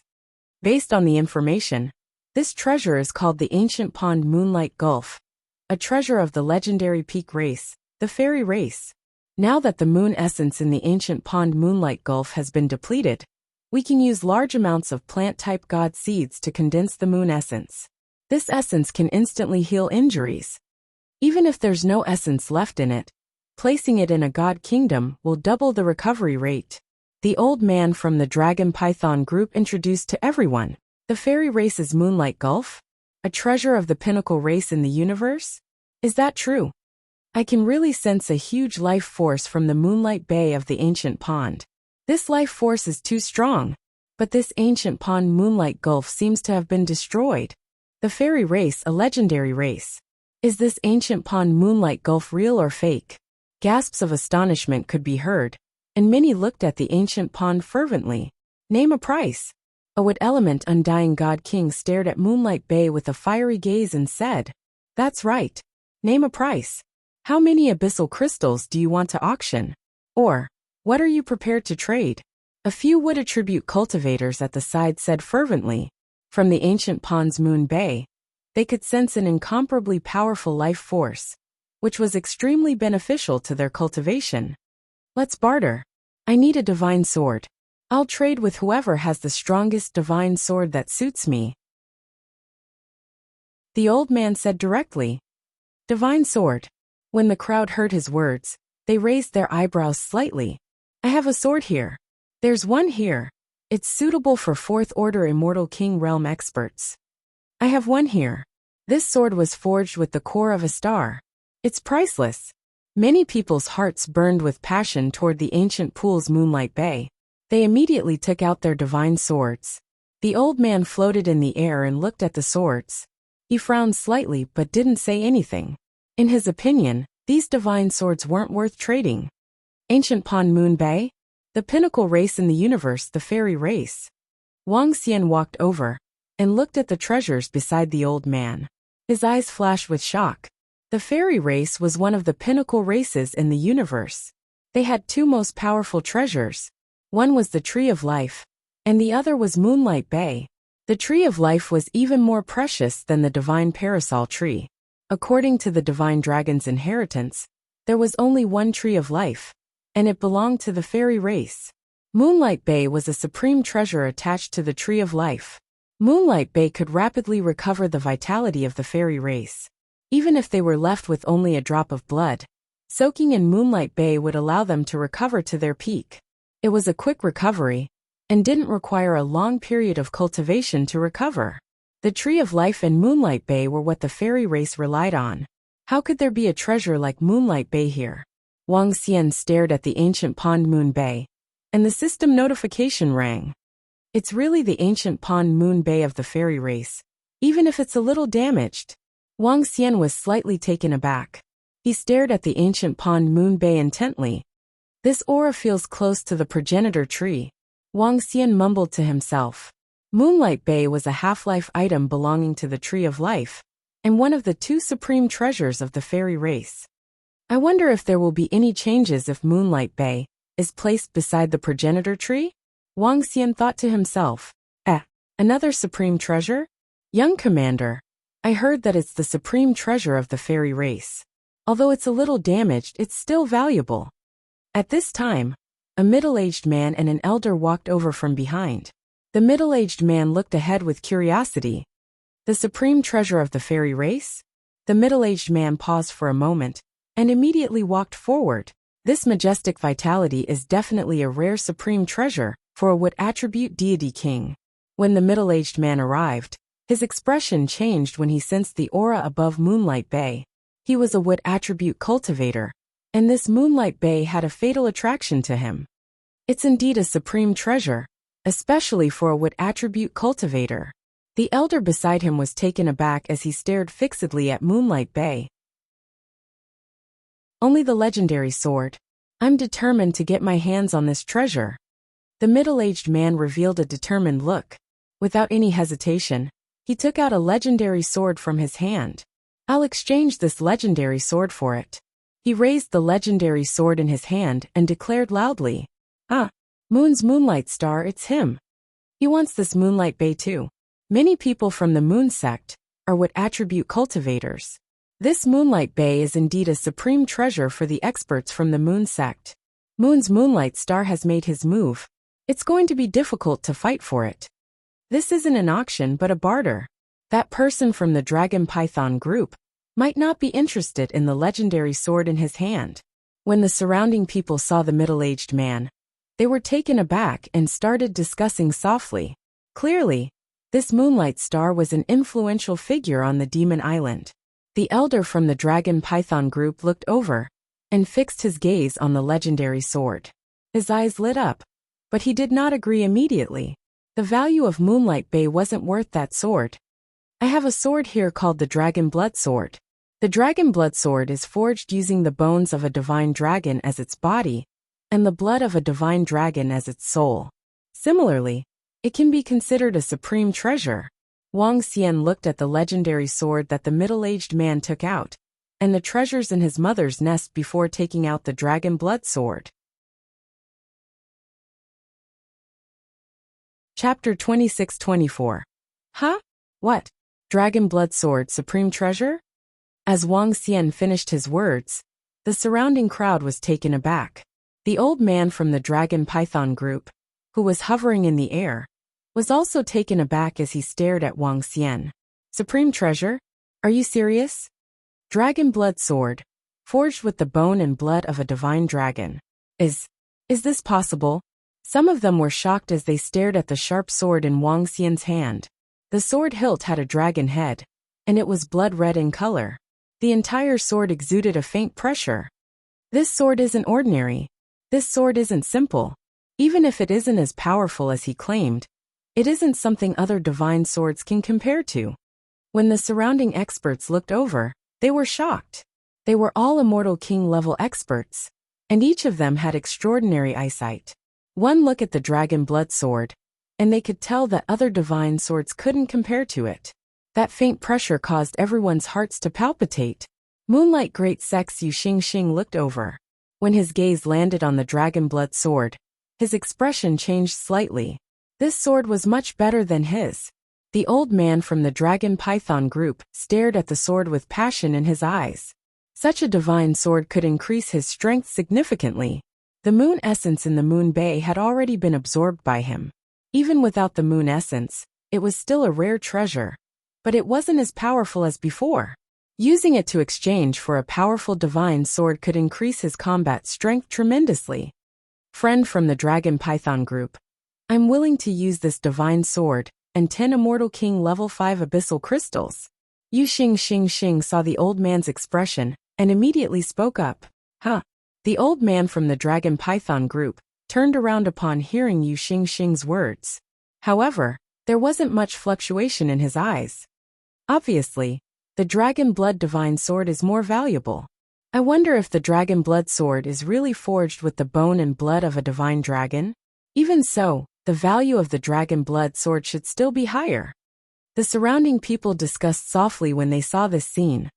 Based on the information, this treasure is called the Ancient Pond Moonlight Gulf, a treasure of the legendary peak race, the fairy race. Now that the moon essence in the Ancient Pond Moonlight Gulf has been depleted, we can use large amounts of plant-type god seeds to condense the moon essence. This essence can instantly heal injuries. Even if there's no essence left in it, placing it in a god kingdom will double the recovery rate. The old man from the Dragon Python group introduced to everyone. The fairy race's Moonlight Gulf? A treasure of the pinnacle race in the universe? Is that true? I can really sense a huge life force from the Moonlight Bay of the ancient pond. This life force is too strong, but this ancient pond Moonlight Gulf seems to have been destroyed. The fairy race, a legendary race. Is this ancient pond Moonlight Gulf real or fake? Gasps of astonishment could be heard, and many looked at the ancient pond fervently. Name a price. A wood element undying god king stared at Moonlight Bay with a fiery gaze and said, "That's right. Name a price. How many abyssal crystals do you want to auction? Or, what are you prepared to trade?" A few wood attribute cultivators at the side said fervently. From the ancient pond's Moon Bay, they could sense an incomparably powerful life force, which was extremely beneficial to their cultivation. Let's barter. I need a divine sword. I'll trade with whoever has the strongest divine sword that suits me. The old man said directly. Divine sword. When the crowd heard his words, they raised their eyebrows slightly. I have a sword here. There's one here. It's suitable for 4th-order Immortal King Realm experts. I have one here. This sword was forged with the core of a star. It's priceless. Many people's hearts burned with passion toward the ancient pool's Moonlight Bay. They immediately took out their divine swords. The old man floated in the air and looked at the swords. He frowned slightly but didn't say anything. In his opinion, these divine swords weren't worth trading. Ancient Pond Moon Bay? The pinnacle race in the universe, the fairy race. Wang Xian walked over and looked at the treasures beside the old man. His eyes flashed with shock. The fairy race was one of the pinnacle races in the universe. They had 2 most powerful treasures. One was the Tree of Life, and the other was Moonlight Bay. The Tree of Life was even more precious than the Divine Parasol Tree. According to the Divine Dragon's inheritance, there was only one Tree of Life, and it belonged to the fairy race. Moonlight Bay was a supreme treasure attached to the Tree of Life. Moonlight Bay could rapidly recover the vitality of the fairy race. Even if they were left with only a drop of blood, soaking in Moonlight Bay would allow them to recover to their peak. It was a quick recovery, and didn't require a long period of cultivation to recover. The Tree of Life and Moonlight Bay were what the fairy race relied on. How could there be a treasure like Moonlight Bay here? Wang Xian stared at the ancient pond Moon Bay, and the system notification rang. It's really the ancient pond Moon Bay of the fairy race, even if it's a little damaged. Wang Xian was slightly taken aback. He stared at the ancient pond Moon Bay intently. This aura feels close to the progenitor tree. Wang Xian mumbled to himself. Moonlight Bay was a half-life item belonging to the Tree of Life, and one of the two supreme treasures of the fairy race. I wonder if there will be any changes if Moonlight Bay is placed beside the progenitor tree? Wang Xian thought to himself. Another supreme treasure? Young commander, I heard that it's the supreme treasure of the fairy race. Although it's a little damaged, it's still valuable. At this time, a middle-aged man and an elder walked over from behind. The middle-aged man looked ahead with curiosity. The supreme treasure of the fairy race? The middle-aged man paused for a moment, and immediately walked forward. This majestic vitality is definitely a rare supreme treasure for a wood attribute deity king. When the middle-aged man arrived, his expression changed when he sensed the aura above Moonlight Bay. He was a wood attribute cultivator, and this Moonlight Bay had a fatal attraction to him. It's indeed a supreme treasure, especially for a wood attribute cultivator. The elder beside him was taken aback as he stared fixedly at Moonlight Bay. Only the legendary sword. I'm determined to get my hands on this treasure. The middle-aged man revealed a determined look. Without any hesitation, he took out a legendary sword from his hand. I'll exchange this legendary sword for it. He raised the legendary sword in his hand and declared loudly. Moon's Moonlight Star, it's him. He wants this Moonlight Bay too. Many people from the Moon sect are what attribute cultivators. This Moonlight Bay is indeed a supreme treasure for the experts from the Moon sect. Moon's Moonlight Star has made his move. It's going to be difficult to fight for it. This isn't an auction but a barter. That person from the Dragon Python group might not be interested in the legendary sword in his hand. When the surrounding people saw the middle-aged man, they were taken aback and started discussing softly. Clearly, this Moonlight Star was an influential figure on the Demon Island. The elder from the Dragon Python group looked over and fixed his gaze on the legendary sword. His eyes lit up, but he did not agree immediately. The value of Moonlight Bay wasn't worth that sword. I have a sword here called the Dragon Blood Sword. The Dragon Blood Sword is forged using the bones of a divine dragon as its body, and the blood of a divine dragon as its soul. Similarly, it can be considered a supreme treasure. Wang Xian looked at the legendary sword that the middle-aged man took out, and the treasures in his mother's nest before taking out the Dragon Blood Sword. Chapter 26-24. What? Dragon Blood Sword, supreme treasure? As Wang Xian finished his words, the surrounding crowd was taken aback. The old man from the Dragon Python group, who was hovering in the air, was also taken aback as he stared at Wang Xian. Supreme treasure? Are you serious? Dragon Blood Sword, forged with the bone and blood of a divine dragon. Is this possible? Some of them were shocked as they stared at the sharp sword in Wang Xian's hand. The sword hilt had a dragon head, and it was blood red in color. The entire sword exuded a faint pressure. This sword isn't ordinary. This sword isn't simple. Even if it isn't as powerful as he claimed, it isn't something other divine swords can compare to. When the surrounding experts looked over, they were shocked. They were all Immortal King level experts, and each of them had extraordinary eyesight. One look at the Dragon Blood Sword, and they could tell that other divine swords couldn't compare to it. That faint pressure caused everyone's hearts to palpitate. Moonlight Great Sex Yu Xing looked over. When his gaze landed on the Dragon Blood Sword, his expression changed slightly. This sword was much better than his. The old man from the Dragon Python group stared at the sword with passion in his eyes. Such a divine sword could increase his strength significantly. The moon essence in the Moon Bay had already been absorbed by him. Even without the moon essence, it was still a rare treasure. But it wasn't as powerful as before. Using it to exchange for a powerful divine sword could increase his combat strength tremendously. friend from the Dragon Python group. I'm willing to use this divine sword and 10 Immortal King level 5 abyssal crystals. Yu Xing saw the old man's expression and immediately spoke up. Huh. The old man from the Dragon Python group turned around upon hearing Yu Xing's words. However, there wasn't much fluctuation in his eyes. Obviously, the Dragon Blood Divine Sword is more valuable. I wonder if the Dragon Blood Sword is really forged with the bone and blood of a divine dragon? Even so, the value of the Dragon Blood Sword should still be higher. The surrounding people discussed softly when they saw this scene.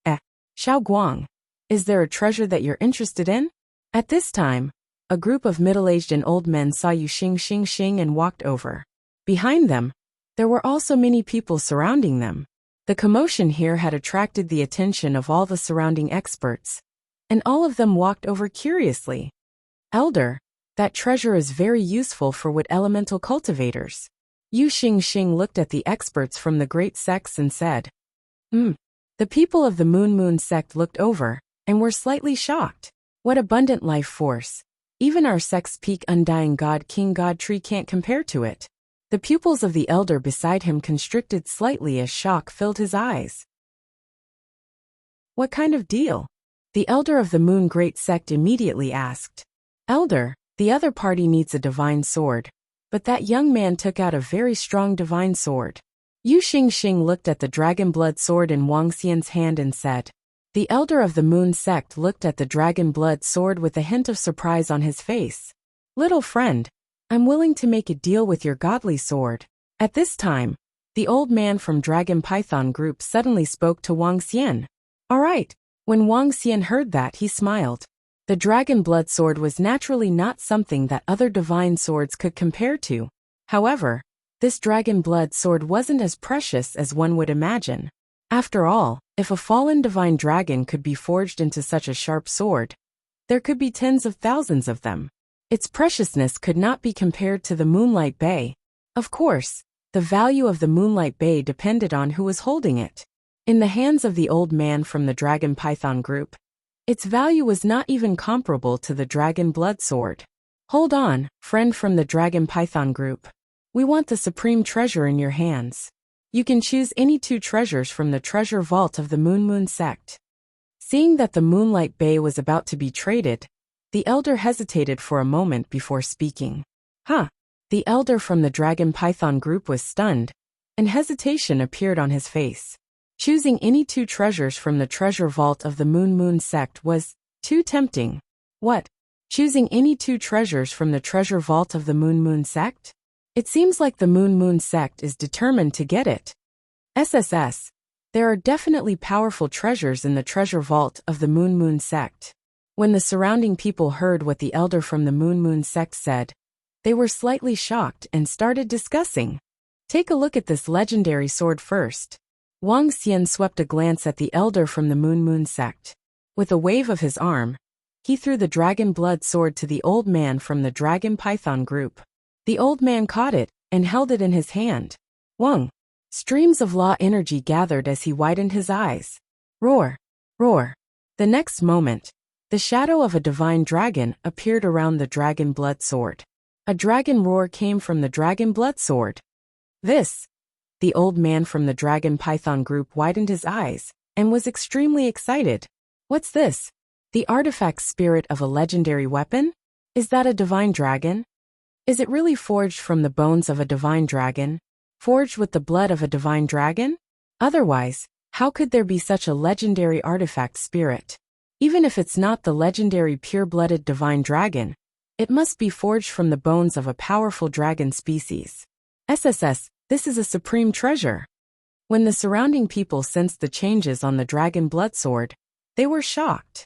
Xiao Guang, is there a treasure that you're interested in? At this time, a group of middle-aged and old men saw Yu Xing and walked over. Behind them, there were also many people surrounding them. The commotion here had attracted the attention of all the surrounding experts, and all of them walked over curiously. Elder, that treasure is very useful for wood elemental cultivators. Yu Xing looked at the experts from the great sects and said, The people of the Moon sect looked over and were slightly shocked. What abundant life force. Even our sect's peak undying god King God Tree can't compare to it. The pupils of the elder beside him constricted slightly as shock filled his eyes. What kind of deal? The elder of the Moon Great Sect immediately asked. Elder, the other party needs a divine sword, but that young man took out a very strong divine sword. Yu Xing looked at the Dragon Blood Sword in Wang Xian's hand and said. The elder of the Moon Sect looked at the Dragon Blood Sword with a hint of surprise on his face. Little friend, I'm willing to make a deal with your godly sword. At this time, the old man from Dragon Python group suddenly spoke to Wang Xian. All right. When Wang Xian heard that, he smiled. The Dragon Blood Sword was naturally not something that other divine swords could compare to. However, this Dragon Blood Sword wasn't as precious as one would imagine. After all, if a fallen divine dragon could be forged into such a sharp sword, there could be tens of thousands of them. Its preciousness could not be compared to the Moonlight Bay. Of course, the value of the Moonlight Bay depended on who was holding it. In the hands of the old man from the Dragon Python group, its value was not even comparable to the Dragon Blood Sword. Hold on, friend from the Dragon Python group. We want the supreme treasure in your hands. You can choose any 2 treasures from the treasure vault of the Moon sect. Seeing that the Moonlight Bay was about to be traded, the elder hesitated for a moment before speaking. The elder from the Dragon Python group was stunned, and hesitation appeared on his face. Choosing any 2 treasures from the treasure vault of the Moon sect was too tempting. What? Choosing any 2 treasures from the treasure vault of the Moon sect? It seems like the Moon sect is determined to get it. SSS. There are definitely powerful treasures in the treasure vault of the Moon sect. When the surrounding people heard what the elder from the Moon sect said, they were slightly shocked and started discussing. Take a look at this legendary sword first. Wang Xian swept a glance at the elder from the Moon sect. With a wave of his arm, he threw the Dragon Blood Sword to the old man from the Dragon Python group. The old man caught it and held it in his hand. Wang. Streams of law energy gathered as he widened his eyes. Roar! Roar! The next moment, the shadow of a divine dragon appeared around the Dragon Blood Sword. A dragon roar came from the Dragon Blood Sword. This. The old man from the Dragon Python group widened his eyes and was extremely excited. What's this? The artifact spirit of a legendary weapon? Is that a divine dragon? Is it really forged from the bones of a divine dragon? Forged with the blood of a divine dragon? Otherwise, how could there be such a legendary artifact spirit? Even if it's not the legendary pure-blooded divine dragon, it must be forged from the bones of a powerful dragon species. SSS, this is a supreme treasure. When the surrounding people sensed the changes on the Dragon Blood Sword, they were shocked.